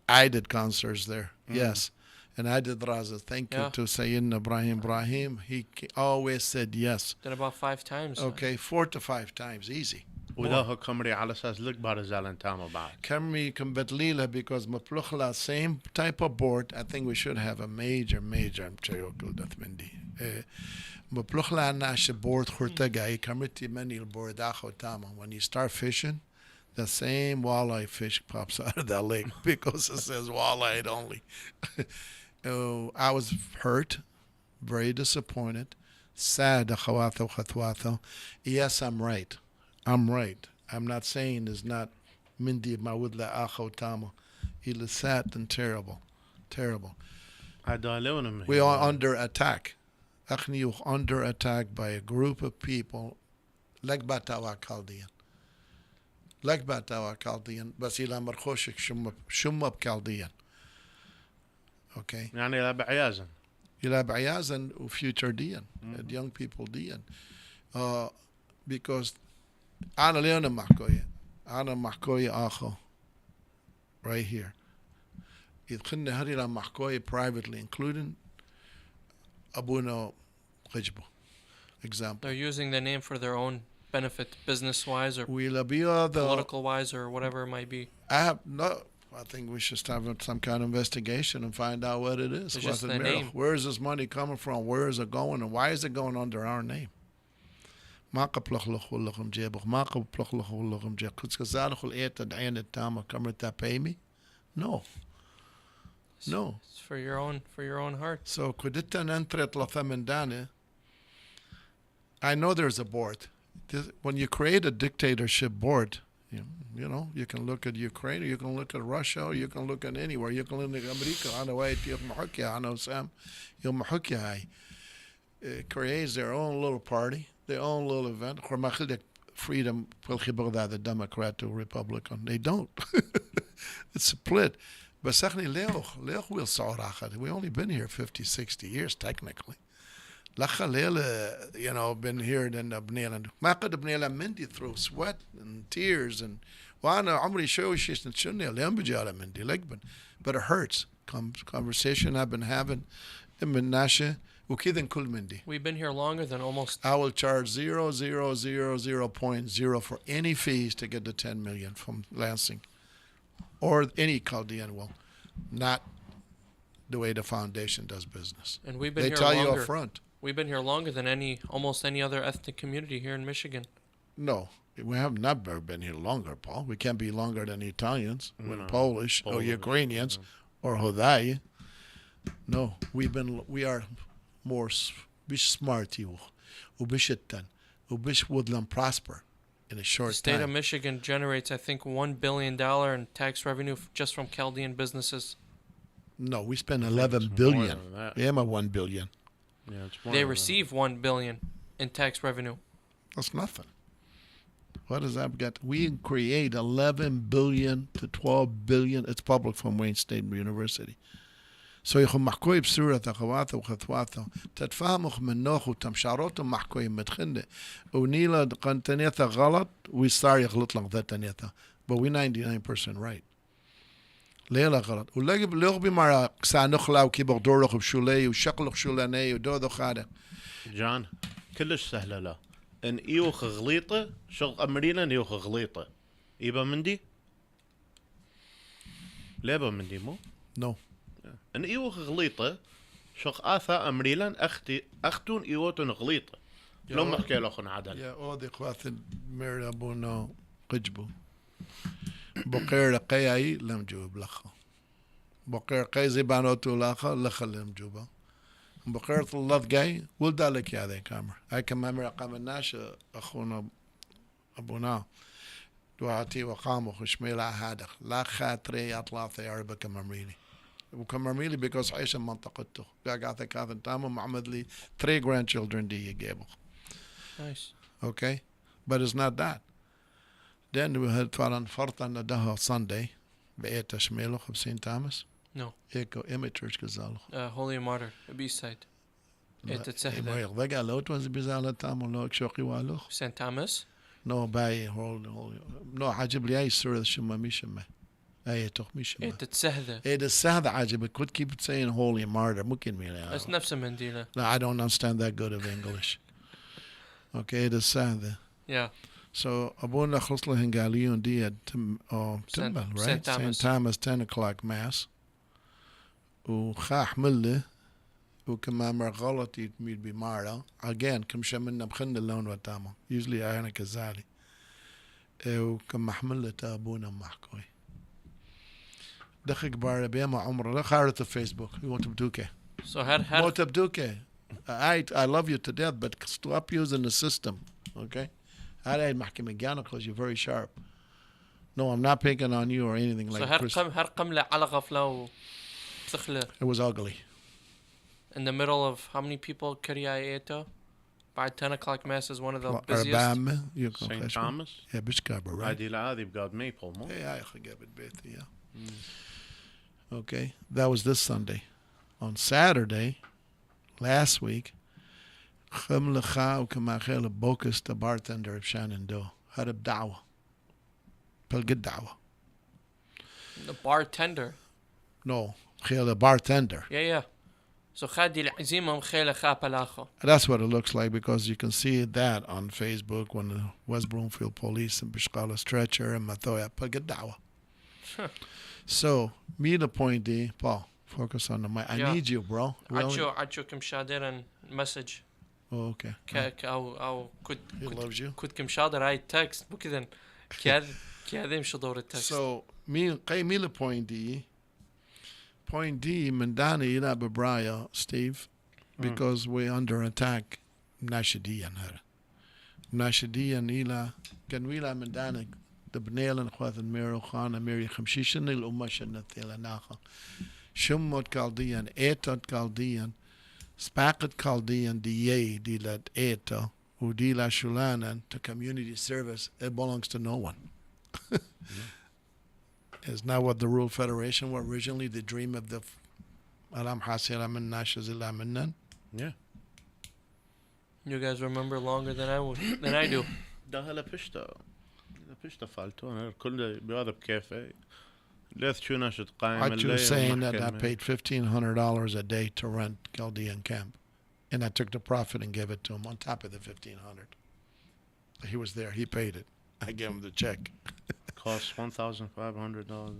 I did concerts there, yes. And I did Raza. Thank you to Sayyidina Ibrahim. He always said yes. Did about 5 times. Okay, 4 to 5 times, easy. وده كمري على أساس لك بار زالن تامو بعد. Kamri Kambetlela because Mapluchla, same type of board. I think we should have a major Mchayokul Dathmendi. Mapluchla Nash board Hurtagai, Kamriti Menil board Achotama. When you start fishing, the same walleye fish pops out of that lake because it says walleye only. I was hurt, very disappointed, sad. Yes, I'm right. I'm not saying it's not Mindi Mawudla Achotama. It is sad and terrible. We are under attack. Achni under attack by a group of people like Batawa Chaldean. Like Batawa Chaldean, بس إلى مرخوشك شمب Chaldean. Okay. يعني لا بعيازن. إلى بعيازن و future dian, young people dian. Because أنا ليونا محكوية أخو right here. إذ خلنا هري لا محكوية privately, including أبونا غجبو. Example. They're using the name for their own benefit, business-wise or political political-wise or whatever it might be. I think we should have some kind of investigation and find out what it is. It's just the name. Where is this money coming from? Where is it going? And why is it going under our name? Come pay me? No. It's for your own heart. So I know there's a board. When you create a dictatorship board, you know, you can look at Ukraine, or you can look at Russia, or you can look at anywhere. You can look at America. Creates their own little party, their own little event. Freedom, the Democrat to Republican. They don't. It's split. But we only been here 50, 60 years technically. Been here in Bneilan. ما قد بنيلا مندي through sweat and tears and وأنا عمري شوي شنو اليوم بيجي على مندي لكن but it hurts. Conversation I've been having من ناشة وكذا كل مندي. We've been here longer than almost. I will charge 0.000 for any fees to get the 10 million from Lansing, or any Chaldean will, not the way the foundation does business. And we've been they here tell longer. you up front. We've been here longer than almost any other ethnic community here in Michigan. No, we have never been here longer, Paul. We can't be longer than Italians, Polish, or Ukrainians, or Hodai. No, we are more smart, woodland prosper in a short The state time. of Michigan generates, I think, $1 billion in tax revenue just from Chaldean businesses. No, we spend 11 billion. Yeah, my 1 billion. Yeah, it's more They than receive $1 billion in tax revenue. That's nothing. What does that get? We create 11 billion to 12 billion. It's public from Wayne State University. So يخو محكوي بسورة أخواته وخطواته تتفهموا منه وتمشاروته محكوي متخنة ونيلا قنتنيته غلط ويصير يغلط لك ذاتنيته but we 99% right ليلا غلط ولقي بلغبي مرة سانخلا وكيبر دورخ بشولي وشقلخ شولاني ودودو خادق جان كلش سهلة لا ان ايوخ غليطة شغ امريلا ايوخ غليطة يبا مندي ليبا مندي مو no ان ايوخ غليطة شغ اثا امريلا اختون ايوتن غليطة لو ما حكي لخن عدل يا اودي قوات مير ابونا قجبو بقير قياي لم جوب لخا بقير قي زبانوتو لخا لم جوبا بقير الله جاي ولدالك يا ذي كامر اي كمان رقم الناس اخونا ابونا دواتي وقاموا خشميلا هادخ لا خاطري يطلع ثيار بكمرميلي وكمرميلي because عايش منطقته قاعد كاثن تامو محمد لي 3 grandchildren دي يجيبوا Nice. okay but it's not that then we had طبعا فرطا ندها Sunday بقيت تشميله 50 تامس No. ايكو ايميترش كزالو Holy Martyr, East Side. إنت تسهل. ما يغضق لو توز بزالة تامو لو شوقي والو St. Thomas. no باي هول no عجب لي اي سورة شما ميشما اي تخ ميشما إنت تسهل. ايه ده سهل عجب could keep saying holy martyr ممكن ميلا بس نفس منديلة. لا I don't understand that good of English okay ده سهل Yeah. so أبونا خلص له هنقاليون دي تمبل right St. Thomas 10 o'clock mass وخاح مله وكمان مر غلط يتميل بمارة again كم شمنا بخن اللون وتامه usually أنا كذالي وكم محملة أبونا محكوي دخل بارا بيما عمره لا خارطة فيسبوك you want to بدوكي So هر want to بدوكي I love you to death but stop using the system okay هذا المحكي مجانا because you're very sharp no I'm not picking on you or anything like So هر قملة على غفلة وتخلى. it was ugly In the middle of how many people كريايته by 10 o'clock mass is one of the busiest. أربعة St. Thomas yeah بشكابر right عادي العادي بقاد ميبل مو yeah I forget it بيتي yeah okay that was this Sunday on Saturday last week خم لخا وكما خيل بوكس the bartender بشانن دو هذا بدعوة بلقد دعوة The bartender. no خيل bartender Yeah. So خادي العزيمة مخيلة خابة لاخو. that's what it looks like because you can see that on Facebook when the West Broomfield police and بشقال stretcher and ماتويا بلقد دعوة so me the point D Paul focus on the mic I need you bro really? عجو كم شادر message. oh, okay أو he loves you كنت كم شادر هاي text مو كذا كذا مش دور التكست. so me the point D من داني إلى ببرايا Steve because we're under attack ناشديا هذا ناشديا إلى كان ويلا من داني دبنيلا خوات الميرو خانة ميري خمشيشن الأمة شنت إلى ناخا شمت كالديا إيتت كالديا سباقت كالديا دي دي لات إيتا ودي لا شولانا to community service it belongs to no one It's not what the Rural Federation were originally the dream of the Alam Hasira min Nashaz Ilaminan. yeah You guys remember longer than I do. ده هلا بشتا فالتو أنا كل بهذا بكيفه ليث شو ناشد قائم Aren't you saying that I paid $1,500 a day to rent Chaldean camp, and I took the profit and gave it to him on top of the $1,500. He was there. He paid it. I gave him the check. costs $1,500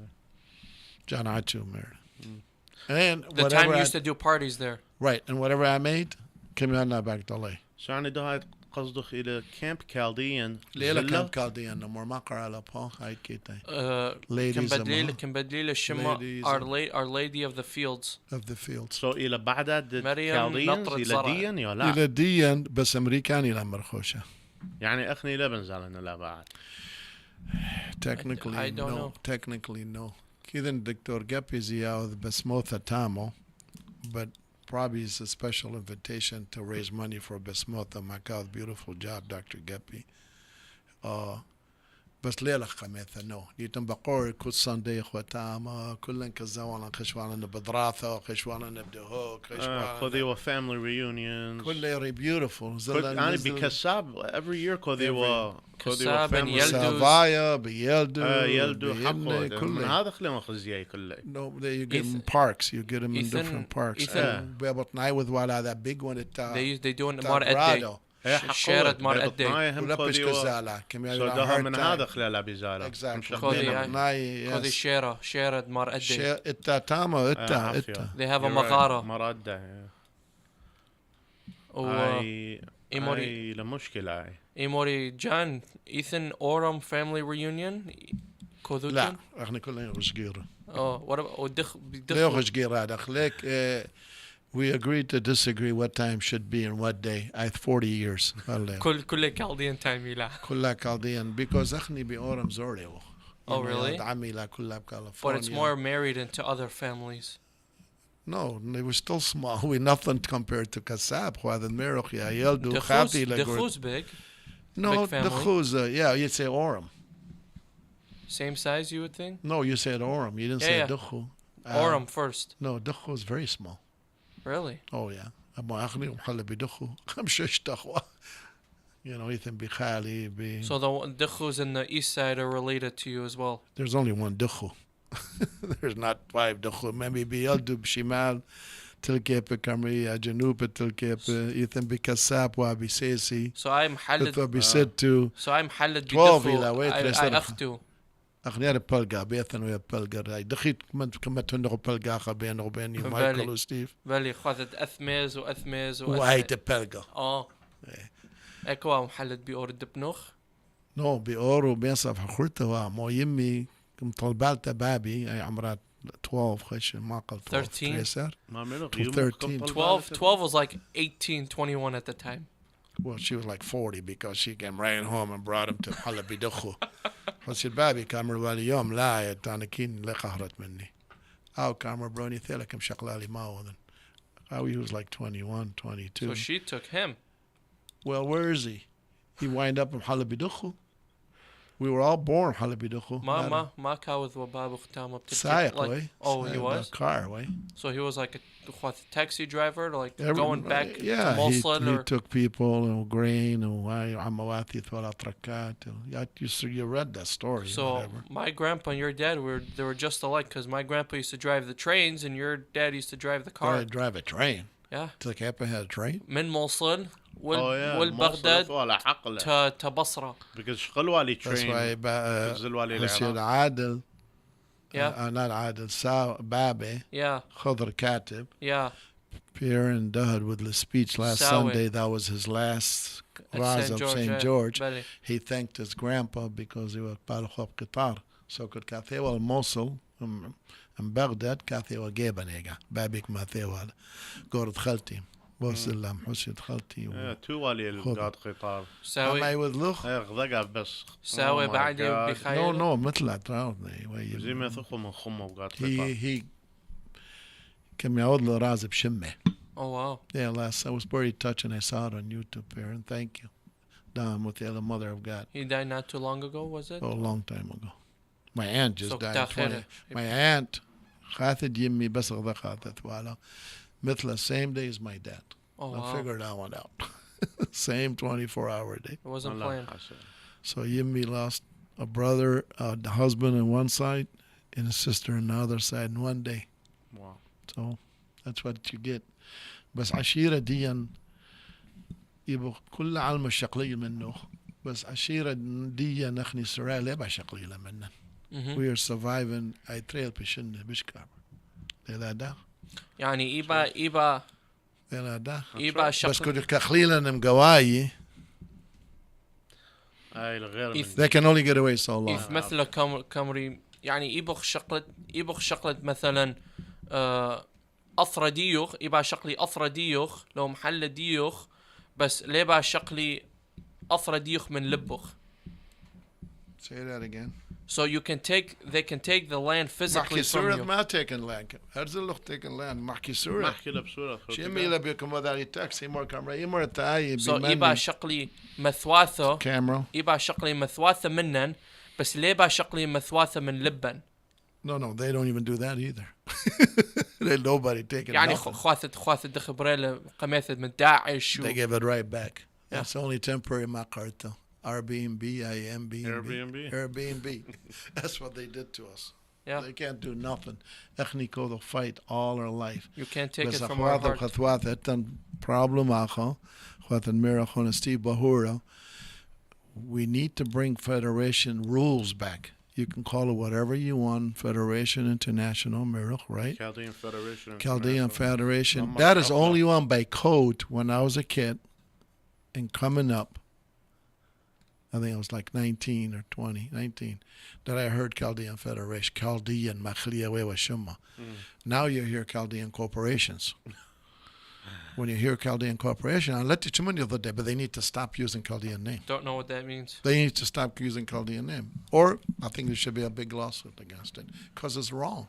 John Achu married. And The whatever time you I, used to do parties there. right, and whatever I made, came on back to LA. شو يعني ده هاي قصدك إلى كامب كالديان ليلة كامب Chaldean no more ما قرأ له Paul هاي كيتاي. كان Ladies بدليل الشمع Ladies Our Lady of the Fields. of the fields. سو إلى بعدد مريم كالديان نطرة إلى صرع. ديان يا لا إلى ديان بس أمريكاني لا مرخوشة. يعني أخني لا بنزل لا بعد Technically I don't no. know. Technically no. كذا الدكتور جابي زياو بسموثة تامو, but probably it's a special invitation to raise money for Besmotha Macau's beautiful job, Dr. Gepi. بس ليلة خميثة نو ديتم بقور كل ساندي خوتاما كلن كزوانا خشوانا بدراثة خشوانا بدهوك خشوانا خذي family reunions. كل beautiful أنا بكساب every year خذي كساب family يلدو. سافايا بيلدو يلدو حقه من كله هذا خلينا خزياي كله. No, you get them in parks. You get them in Ethan- different parks. Ethan- بيبط ناي with ولا that big one they doing بتاع مار قدي برادو. شارد مار قدي ولبش كزالة كم ده من هذا خلال بزالة. Exactly. خذي ناي خذي شارد مار قدي إتا تاما إتا they have a مغارة مرادة. و إيموري هاي لمشكلة هاي. إيموري جان إيثن أورام family reunion كوذوتن لا احنا كلنا غشقيرة ودخ ليه غشقيرة هذا خليك we agreed to disagree what time should be and what day. I 40 years. كل كالدين تايم لا كلها كالديان because اخني بأورم زوري. Oh, really? عمي لا كلها بكاليفورنيا. but it's more married into other families. No, they were still small. We nothing compared to Kasab. Whether Meroch Yeldu Chapi Dechuz big. No, big family. Dechuz. Yeah, you'd say Oram. Same size, you would think. No, you said Oram. You didn't say Dechu. Oram first. No, Dechu is very small. Really? Oh yeah. أما أخني ومحل بدخو خمسة دخوة. You know, Ethan Bikhali be. So the Dechuz in the east side are related to you as well. There's only one Dechu. There's not 5 Dechu. Maybe Bieldu Bshimal. تلقى بكامرية جنوب تلقى إيثن بكساب وبسيسي. So I'm حلد. بسيتو. So I'm حلد بدخو. I أختو. أخني بلقى بيثن ويا بلقى هاي دخيت كم تندق بلقى خبين وبين مايكل وستيف. بالي خذت أثمز وأثمز وهاي تبلقى. أكوا محلد بيور دبنوخ. نو بيور وبينصف حخورته ومو يمي كم طلبالته بابي أي عمرات 12 خش ما قل 13 12 was like 18 21 at the time. Well, she was like 40 because she came right home and brought him to محل بدخو. فصير بابي كامر والي يوم لا تانكين لقهرت مني أو كامر بروني ثلك مشغلالي ما then he was like 21 22. So she took him. Well, where is he? He wind up in محل بدخو. We were all born محل بدخو. ما كاوذ وباب ختامه سايق way. Oh, he was? Car way. So he was like a taxi driver, like going back to Mosul he took people and grain and عمواتي ثلاث تركات. You read that story. So whatever. my grandpa and your dad they were just alike because my grandpa used to drive the trains and your dad used to drive the car. Drive a train. Yeah. تلقى had a train. من موصل والبغداد تبصرة. Because شغلوا train. That's why خسير عادل. Yeah. Not عادل بابي. Yeah. خضر كاتب. Yeah. Pierre and Dud with the speech last Sunday. That was his last rise of St. George. He thanked his grandpa because he was بالخوب قطار. So could كاثيوا الموصل and Baghdad كاثيوا جيبانيجا. بابيك ما ثيوا قرد خالتي. بوصل لهم حسيت خالتي. توالي القاد قطار. ساوي. ما يوذلخ. غذقة بس. ساوي بعد بخير. No مثل تراودني. زي ما ثقوا من خمه وقاد قطار. He كم يعود له رازب شمه. Oh wow. Yeah, I was very touched and I saw it on YouTube here, and thank you. Don with the other mother of God. He died not too long ago, was it? Oh, a long time ago. My aunt just died. My aunt, خاثت يمي بس غدا خاثت ولا مثل same day as my dad. Oh wow. I figured that one out. Same 24-hour day. It wasn't planned. So Yimmi lost a brother, the husband on one side, and a sister on the other side in one day. Wow. So that's what you get. بس عشيرة ديا يبقى كل علم الشقلية منه بس عشيرة ديا نخني سراء لبع شقلية منه. We are surviving. I trail بشنة بشكار. لا ده. يعني إيبا. لا ده. إيبا شقل. بس كده كخليلا نمجواي. They can only get away so long. إذ مثل كمري يعني إيبخ شقلة مثلا أثر ديوخ إيبا شقلي أثر ديوخ لو محل ديوخ بس ليبا شقلي أثر ديوخ من لبخ. Say that again. So they can take the land physically from you. ما taken land. هرزل لخ taken land. محكي سورة. محكي لبسورة. شيء ميلا بيكم وذا taxi more camera. يمر تاعي. So إيبا شقلي مثواثة. Camera. إيبا شقلي مثواثة منن بس ليه باشقلي مثواثة من لبن؟ No, they don't even do that either. There's nobody taking يعني nothing. خواثة دخبريلة قميثة من داعش They give it right back. That's only temporary makarta. Airbnb, Airbnb. That's what they did to us. Yeah. They can't do nothing. Echnico, they'll fight all our life. You can't take it بس from our أخوات heart. وخطوات هتن problem آخر. أخوات الميرا أخونا Steve Bahura. We need to bring federation rules back. You can call it whatever you want. Federation International Miracle, right? Chaldean Federation. Chaldean Federation. Not That much is help only one by code when I was a kid and coming up. I think I was like 19 or 20, 19, that I heard Chaldean Federation, Chaldean Machliya Wewa Shuma. Now you hear Chaldean corporations. When you hear Chaldean corporation, I let you chumani the other day, but they need to stop using Chaldean name. Don't know what that means. They need to stop using Chaldean name. Or I think there should be a big lawsuit against it because it's wrong.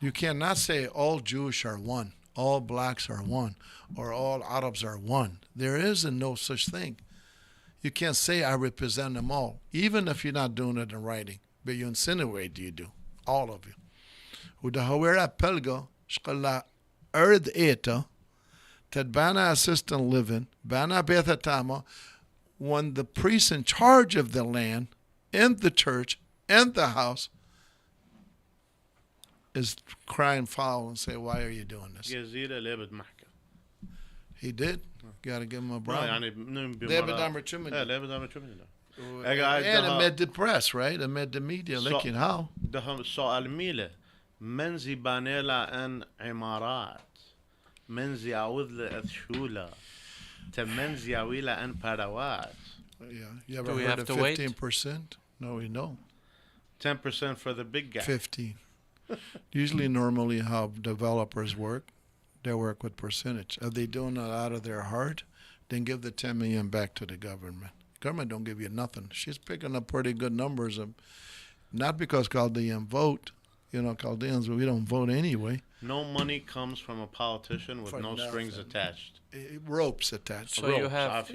You cannot say all Jewish are one, all blacks are one, or all Arabs are one. There is no such thing. You can't say I represent them all, even if you're not doing it in writing, but you insinuate you do, all of you. Udahawera pelgo shkala erd eta tad bana assistant living bana bethatama when the priest in charge of the land and the church and the house is crying foul and say, why are you doing this? He did. Got to give him a bravo. And amid the press, right? Amid the media, looking how. سؤال ميله من زي بانيلا ان عمارات من زي عوض لأذشولة تمن زي عويلة ان باروات. Yeah. You ever Do we heard have of to wait? 15%? No, we know. 10% for the big guy. 15. Usually, normally, how developers work, they work with percentage. Are they doing it out of their heart? Then give the 10 million back to the government. Government don't give you nothing. She's picking up pretty good numbers of, not because Chaldean vote. You know, Chaldeans, we don't vote anyway. No money comes from a politician with For no strings nothing. attached. Ropes attached. So you have-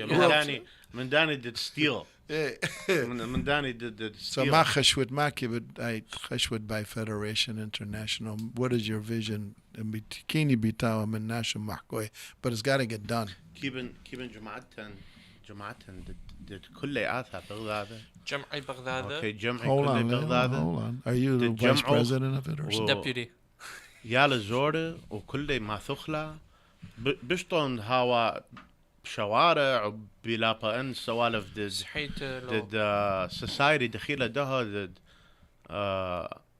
Mandani did steal. Mandani did So steal. ma cheshwet ma kibud I cheshwet by Federation International. What is your vision? Kini bitawa min nashum mahkoy, but it's got to get done. كيبن جماعتن did كلياتها بغداد. جمعي بغداد. Okay, جمعي Hold كل on, بغداد. hold on. Are you the Did vice Jam'o- president of it or something? Deputy. يا لزورة وكل ما ثخلة بشطن هوا شوارع بلا ان سوالف صحيت did society دخيلة ده did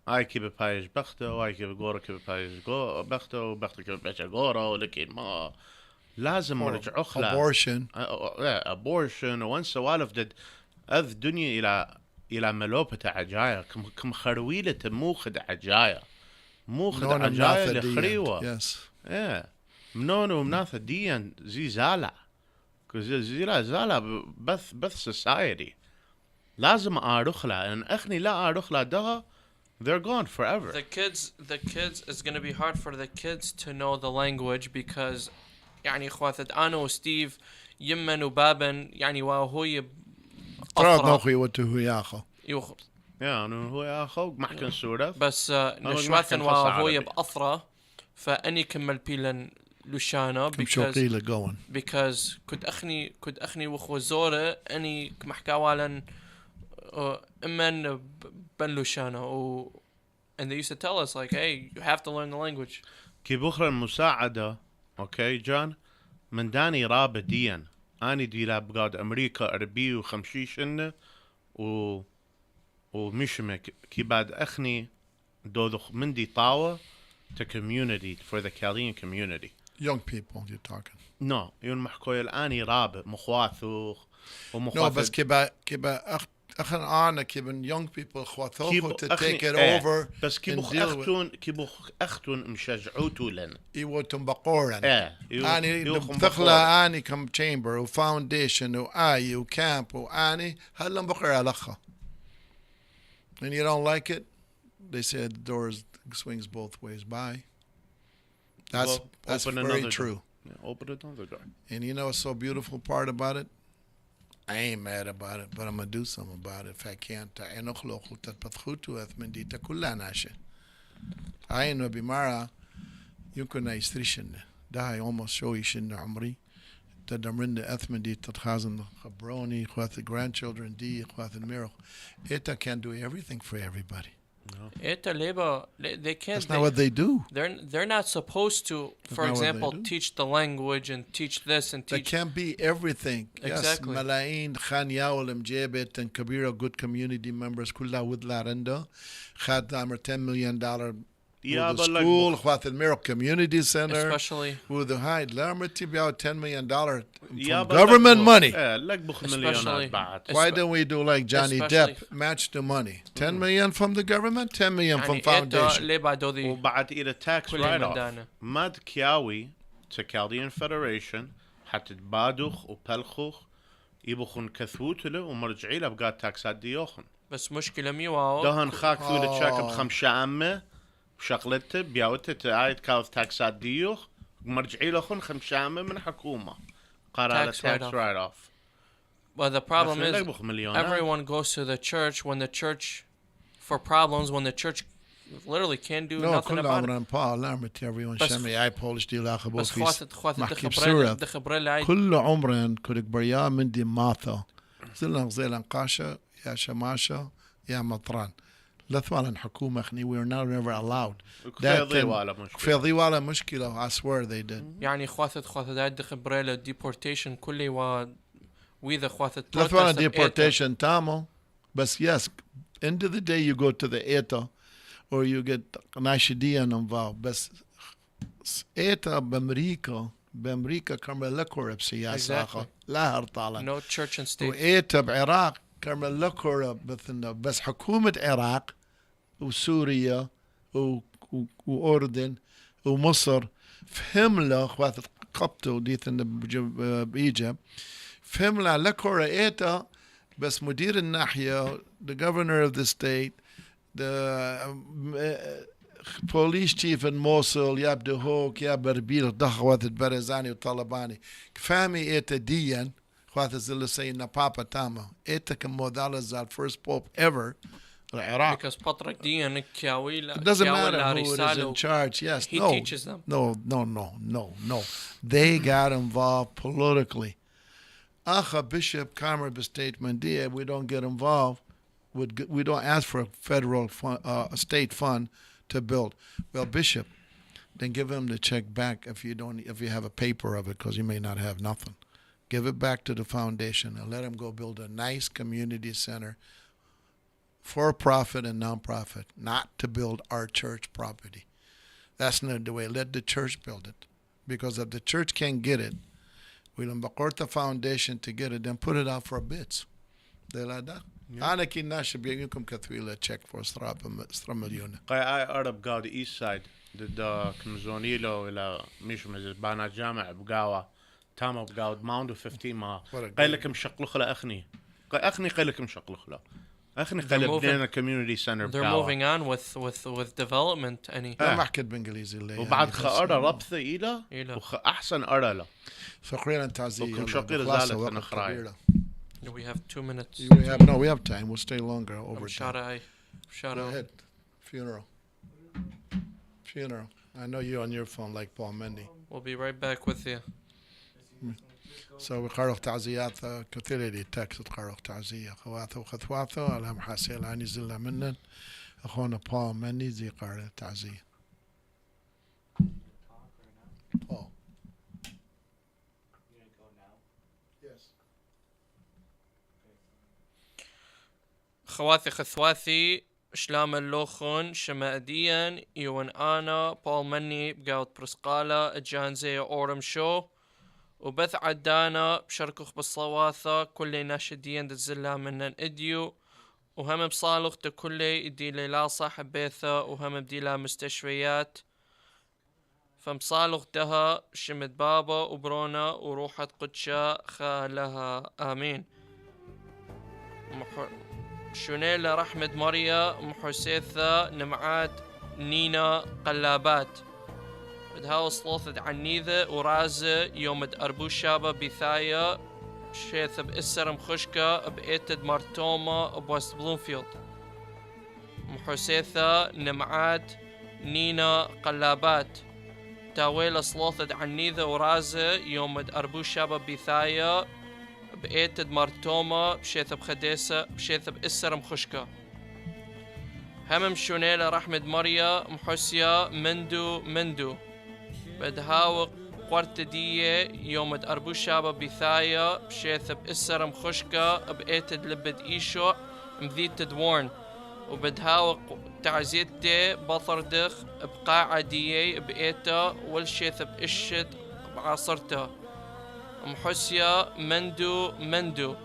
اي كي ببايش بخته واي كي بغورة كي ببايش بخته وبخته كي ببايش غورة ولكن ما لازم نرجع أخلا Abortion. abortion وان سوالف did اذ دنيا الى ملوبة عجاية كم خرويلة موخد عجاية موخد Known him عجاية not the لخريوة Yes. ايه منون ومناث ديان زي زالع زي لا زالع بث society لازم أروخلا ان اخني لا أروخلا ده they're gone forever. The kids, it's gonna be hard for the kids to know the language because يعني خواثت أنا وستيف يمن وبابن يعني وهو Proud نوخي وتهو ياخو. يوخ يا انه هو يا اخو محكن سورة بس نشواثن محكن فصل وهو عربي. بأثرة فأني كمل بيلن لوشانا كم شوقي going. because كنت أخني وخو زورة أني كمحكاوالن إمن بن لوشانا and they used to tell us like hey you have to learn the language. كي بخرى المساعدة اوكي جان من داني رابع ديان اني دي لابقاد امريكا 54 ومشمك كي بعد اخني دودخ من دي طاوة to community for the Chaldean community. Young people you're talking. No يون محكوي الاني رابع مخواثوخ No, ومخواث بس كبا أخن أنا كبن young people خواتوخو to take it إيه. over بس and deal with. كي بخ اختون مشجعوتو لن يوتم بقورن. ايه أني دخلة أني كم chamber و foundation و آي و camp و أني هلا بقرا لخا. And you don't like it, they say the doors swings both ways. Bye. That's Open very another true. door. Yeah, open another door. And you know what's so beautiful part about it? I ain't mad about it, but I'm gonna do something about it if I can't. I ain't no bimara. يمكن يستريشن ده almost شوي شن عمري تدمرن أثمن دي تتخازن خبروني خوات the grandchildren دي خوات الميرو. Eta can't do everything for everybody. Eta leba, they can't. That's not what they do. They're not supposed to, for example, teach the language and teach this and They teach. can't be everything. Exactly. Yes, ملايين خان ياول مجيبت and كبيرة good community members كلها ودلا عنده خد عمر $10 million Yeah, with the but school like خوات الميرو community center Especially. with the high لما تبي $10 million from but government like money. لك بخ مليونات بعد. Why don't we do like Johnny Especially- Depp, match the money? 10 million from the government, 10 million from يعني إتا foundation. لeba دودي وبعد إلى tax كل write من off. دانا. ماد كياوي to Chaldean Federation حتى تبادوخ وبلخوخ يبخون كثوتله ومرجعي له بقى تاكسات ديوخن. بس مشكلة ميواو دهن خاك ثولة شاك بخمسة عامة بشغلته بياوته تعايد كاوث تاكسات ديوخ مرجعي لهن 5 عامة من حكومة قرار Tax tax write-off. write off. Well, the problem لك is بخ مليونات. everyone goes to the church when the church, for problems, when the church literally can't do No, nothing كل about it. عمرنا Paul لعمت everyone بس- شمي I Polish دي لاخبو بس في خوات محكي دخبريلا بسورة دخبريلا كل عمرنا كنت بريا من دي ماثا زلنا زيلا نقاشة يا شماشة يا مطران لا ثوالا حكومة خني we are not never allowed. كفاية ضيوالة مشكلة. كفاية ضيوالة مشكلة I swear they did. يعني خوات دايت دخبريلا deportation كلي وإذا خوات لا ثوالا deportation تامو بس yes end of the day you go to the ETA or you get ناشديا involved بس ETA بأمريكا كرمل لكورة بسياسة Exactly. لا هرطالة no church and state. وإيتا بعراق كرمل لكورة بس حكومة عراق وسوريا وأردن ومصر فهم له اخوات قبطوا ديت بيجا فهم له لكورة إيتا بس مدير الناحية the governor of the state the police chief in Mosul يا بدهوك يا بربيل ضخوات البرزاني وطلباني كفامي إيتا ديان خوات الزل سينا بابا تاما إيتا كمودالا زال first pope ever العراق. Because Patrick Dian It doesn't matter who is in charge. Yes, he no, teaches them. No. They got involved politically. Acha Bishop Kamer statement there, we don't get involved. We don't ask for a federal fund, state fund to build. Well, Bishop, then give him the check back if you have a paper of it, because you may not have nothing. Give it back to the foundation and let him go build a nice community center for profit and non-profit, not to build our church property. That's not the way. Let the church build it. Because if the church can't get it, we'll embacort the foundation to get it, then put it out for bids. أنا كنا شبيه يمكن كثويلة check for 3 مليون. I Arab go the east side ضد كمزونيلو إلى مش مزبانة جامع بقاوة تاما بقاوة ماوند 15 ما قال لك مشقلخ لا أخني قال لك مشقلخ لا أخني قال بنينا community center They're بقاوة. moving on with development يعني لا ما حكيت بإنجليزي اللي وبعد خأرة ربثة إلى إلى. أحسن أرى له. فقرينا تعزية. وكم شقير زالت أنا خراي. We have 2 minutes. We have time. We'll stay longer over time. Shout Go out. ahead. Funeral. I know you're on your phone like Paul Mendy. We'll be right back with you. So we قرأ تعزيات كثيرة لي تكست قرأ تعزية خواته وخطواته على محاسيل عني زلنا منن أخونا Paul Mendy زي قرأ تعزية. Paul. خواتي شلام اللوخون شماديا يوان انا بول مني بقاوت برسقالة جان زيا اورم شو وبث عدانا بشركوخ بالصواثة كل ناشدين دزلا منن اديو وهم بصالوخ تكلي ادي لا صاحب بيثا وهم بدي لا مستشفيات فمصالوخ دها شمت بابا وبرونا وروحت قدشا خالها امين شونيلا رحمة مريا محسيثة نمعات نينا قلابات بدها وصلوثة عنيذة ورازة يوم أربو شابة بثايا بشيث بإسر مخشكة بإيتد مارتوما بوست بلومفيلد. محسيثة نمعات نينا قلابات تاويل صلوثد عنيذة ورازة يوم أربو شابة بيثايا بإيتد مارتوما بشيث بخديسة بشيث بإسر مخشكة. همم شونيلة رحمد مريا محسيا مندو بدهاوق قورت دية يوم أربو شابة بيثايا بشيث بإسر مخشكة بإيتد لبد إيشو مذيت تدورن وبدهاوق تعزيتي بطردخ بقاعة دية بإيتا والشيث بإشت بعصرتا. محسيا مندو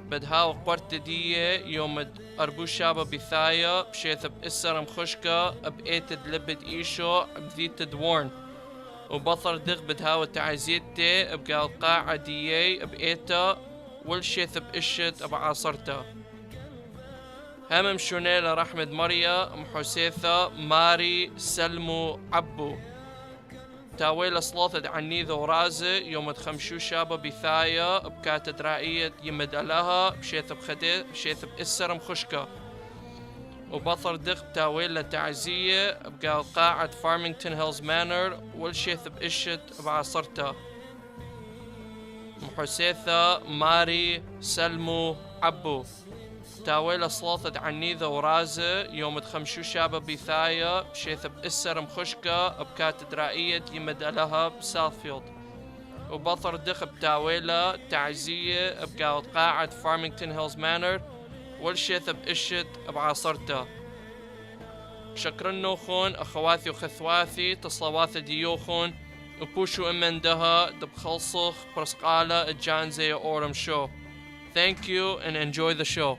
بدهاوق قورت دية يوم أربو شابة بيثايا بشيث بإسر مخشكة بإيتد لبد إيشو مذيت تدورن وبطر دغ بدهاو تعزيتي بقى القاعة ديي بإيتا والشيث بإشت بعاصرتا. همم شونيلة رحمد مريا محسيثة ماري سلمو عبو تاويل صلاثة عنيذة ورازة يوم تخمشو شابة بثايا بكاتدرائية يمد لها بشيث بخدي بشيث بإسر مخشكة وبطر دغ تاويلة تعزية بقى قاعة فارمينغتون هيلز مانر والشيث بإشت بعصرتا. محسيثة ماري سلمو عبو تاويلة صلاثة عنيذة ورازة يوم تخمشو شابة بيثايا بشيث بإسر مخشكة بكاتدرائية يمد لها بساوثفيلد وبطر دغ بتاويلة تعزية بقى قاعة فارمينغتون هيلز مانر والشيث بإشت بعاصرتا. شكرا نوخون أخواتي وخثواتي تصلوات ديوخون وبوشو امندها دبخلصخ برسقالة جان زيا أورم شو. Thank you and enjoy the show.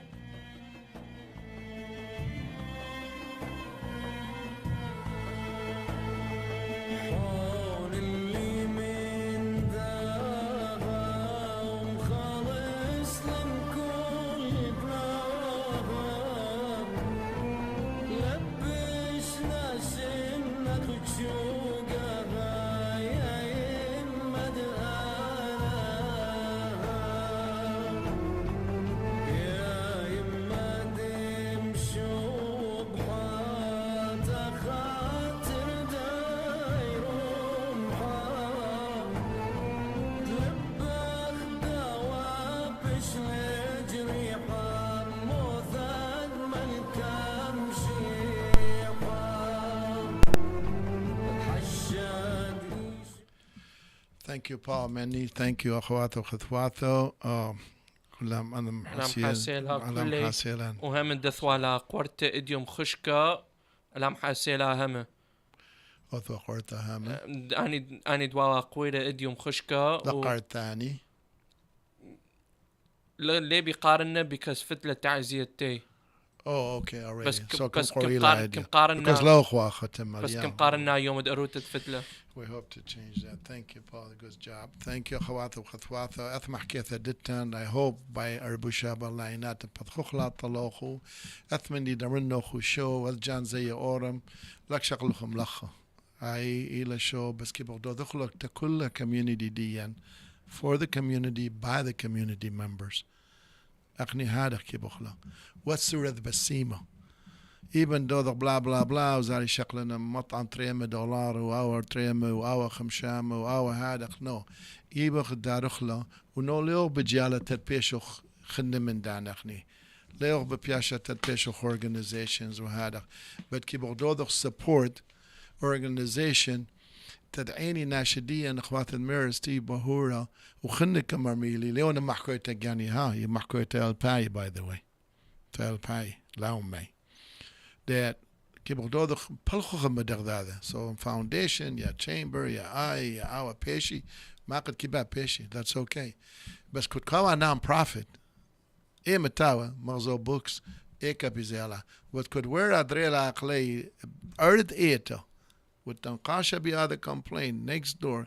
Thank you, Paul Manny. Thank you, أخواته وخثواته. كلهم أنا محاسيلها كلي محاسيلها وهم الدثوالا قورت إديوم خشكة لام حاسيلها هم أثوا قورتها هم أني دوالا قويرة إديوم خشكة دقرت ثاني ليه بيقارننا بكسفت لتعزيتي. Oh, okay, already. بس So بس قارنا كم قارنا because لو أخوة ختم بس كم قارنا يوم دروت تفتله. We hope to change that. Thank you, Paul. Good job. Thank you, أخواته وخثواته. أثمح كيثة دتان. I hope by أربو شابا لاينات بتخخلا طلوخو. أثمني درنوخو شو والجان زي أورم. لك شغلهم لخو. أي إلى شو بس كي بغدو دخلك تكل community ديان for the community by the community members. أقني هذا كي بخلا. What's the red بسيمة? even though the blah blah blah وزاري شكلنا مطعم $300 وأو 300 وأو 500 وأو هذا no يبغى دارخلا ونوليو بجالة تبيشوخ خدنا من دانخني ليو ببياشة تبيشوخ organizations وهذا but كي بغدو support organization تدعيني ناشديا اخوات الميرس تي بهورا وخلنا كمرميلي ليونا محكويتا جاني ها محكويتا الباي by the way تا الباي لاومي that كيبغ دودخ بلخوخ مدغداده so foundation يا chamber يا اي يا our بيشي ما قد كيبا بيشي that's okay بس كنت كوا non-profit ايه متاوى مغزو بوكس ايه كابيزيلا وكنت وير ادريلا اقلي ارد ايتا والتنقاشة بهذا complaint next door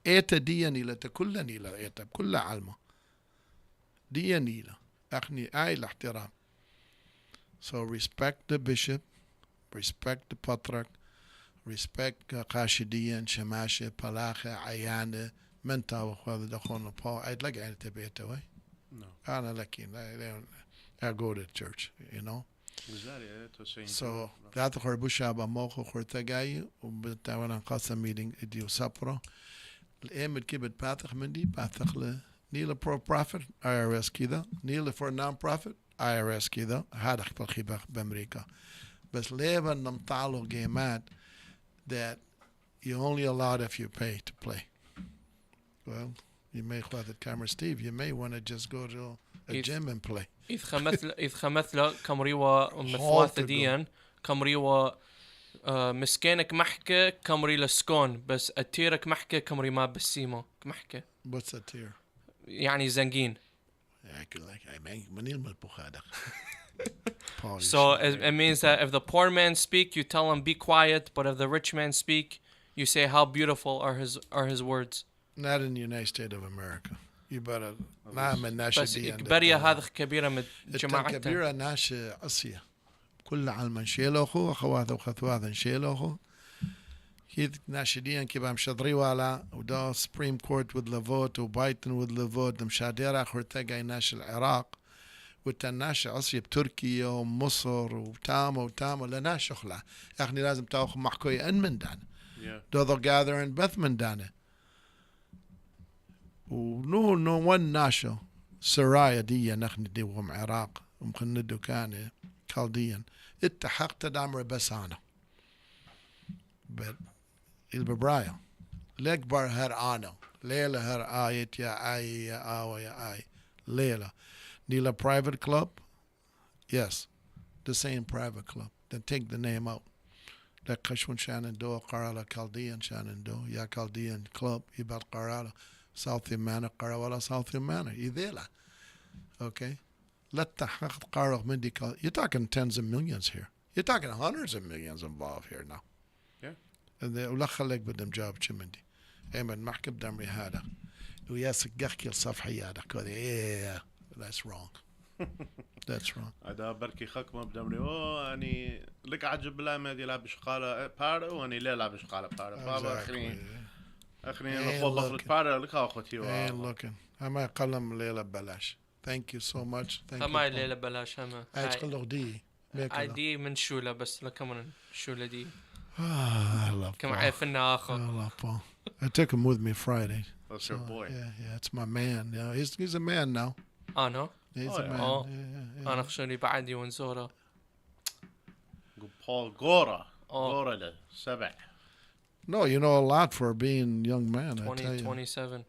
ايتا دي نيلة كل نيلة ايتا بكل علمة دي نيلة اخني اي الاحترام so respect the bishop respect the patrak respect قاشديا شماشة بلاخة عيانة من تاوخ هذا دخلنا Paul I'd like أنا تبيته way No. أنا لكن I go to church you know so that خربوشة بموخو خرتجاي وبتاعنا قاسم meeting إديو سابرا الأيام الكبد باثخ مندي باثخ له نيل pro profit IRS كذا نيل for non-profit IRS كذا هذا الخبر بأمريكا بس ليه نمطالو جيمات that you only allowed if you pay to play. Well, you may have the camera, Steve. You may want to just go to a gym and play. إذ خمثلا كمريوا مثواث ديان كمريوا مسكينك محكة كمري لسكون بس أتيرك محكة كمري ما بسيمو محكة. What's a tear? يعني زنجين. So it means that if the poor man speak, you tell him be quiet, but if the rich man speak, you say how beautiful are his words. Not in the United States of America. You better نعم الناشئ بس إكبارية هذا كبيرة من جماعتنا. كبيرة ناشئ أصية. كل علم نشيله أخو أخواته وخثواته نشيله أخو. هي ناشدين كيف مشدري ولا ودا Supreme Court with the vote وبايدن with the vote مشادير آخر تجاي ناشئ العراق. والتناشئ أصيب بتركيا ومصر وتاما لنا شغلة يعني لازم تاخذ محكوية أن من دانا دوذو gather in بث من دانا ونو ون ناشو سرايا دي نحن ديوهم عراق ومخندو كان كالديا اتحق تدامر بس أنا الببرايا لأكبر هر أنا ليلة هر آيت يا آي يا آوى يا آي ليلة Need a private club? Yes, the same private club. Then take the name out. Like Kashwan Shenandoah, Karala Chaldean Shenandoah, Ya Chaldean Club, Ibal Karala, South Yamana, Karawala, South Yamana, Idela. Okay? Let the Haq Karach Mindi. You're talking tens of millions here. You're talking hundreds of millions involved here now. Yeah. And the Ulakhalek with them job Chimindi. Amen. Mahkab Damri Hada. Uyas Gakil Safhayada. Yeah. That's wrong. That's wrong. هذا بركي خكمة بدمري أني لك عجب لا ما يلعب شقالة بارا وأني لا يلعب شقالة بارا بابا أخرين نخبط بارا لك أخوتي ain't looking. أما قلم ليلة بلاش. Thank you so much. Thank you. أما ليلة بلاش أما. أتقول دي. دي من شولة بس لكمان شولة دي. I love كم عارفنا آخر. I love Paul. I took him with me Friday. That's your boy. Yeah, it's my man. You know, he's a man now. أنا. He's a man. Yeah. أنا خشوني بعدي ونزوره. Paul Gora له 7. No, you know a lot for being a young man. 27.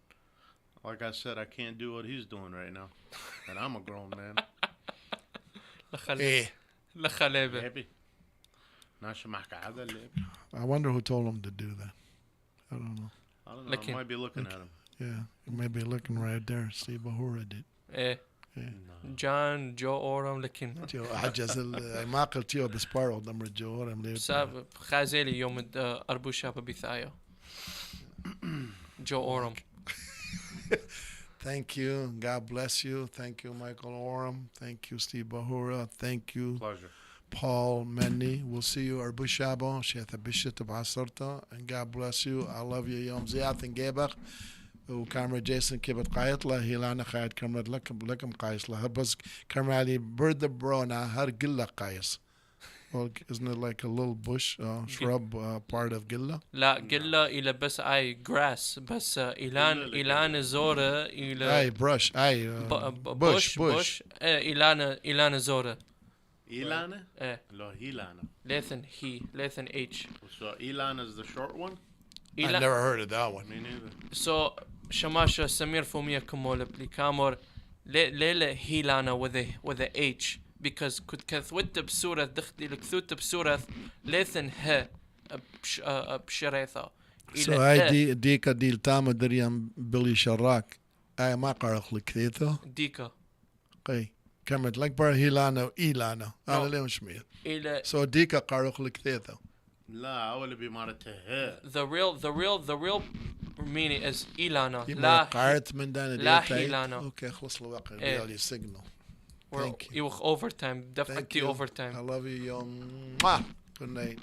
Like I said, I can't do what he's doing right now, and I'm a grown man. لخليبة. ناشي معك عادة اللي. I wonder who told him to do that. I don't know. I might be looking at him. Yeah, you may be looking right there. Steve Bahura did. إيه. جان جو أورام لكن. جو عجز ما قلت يو بسبارو دمر جو أورام ليه. ساب خازيلي يوم أربوشة ببيثايو. جو أورام. Thank you. God bless you. Thank you, Michael Oram. Thank you, Steve Bahura. Thank you. Pleasure. Paul Menny. We'll see you Arbushabo. Sheikh Bishop Basarta. And God bless you. I love you. Yom Ziat and Gebach. وكاميرا جيسون كيف قايت له هي لانا قايد كاميرا لكم قايس له بس كاميرا لي برد برونا هر قلة قايس. Well, isn't it like a little bush shrub part of قلة؟ لا قلة إلى بس أي grass بس إلان زورة إلى أي brush أي bush إلان زورة. إيلانا؟ إيه. لا هيلانا. ليثن H. So Ilan is the short one? I never heard of that one. Me neither. So شماشة سمير فومية كمول بليكامور ليلة هيلانا with a H because كنت كثوت بصورة دختي لكثوت بصورة ليثن ه بشريثة. So هاي ديكا ديل تاما دريم بلي شراك هاي ما قرق لكثيته. ديكا. قي كمت لك بر هيلانا وإيلانا أنا ليهم شميل. So ديكا قرق لكثيته. لا أول بمارته ه. The real meaning is إيلانا. لا قارت من دانا لا هيلانا. أوكي خلص الوقت بيالي signal. Thank you. You overtime. Definitely overtime. I love you. Good night.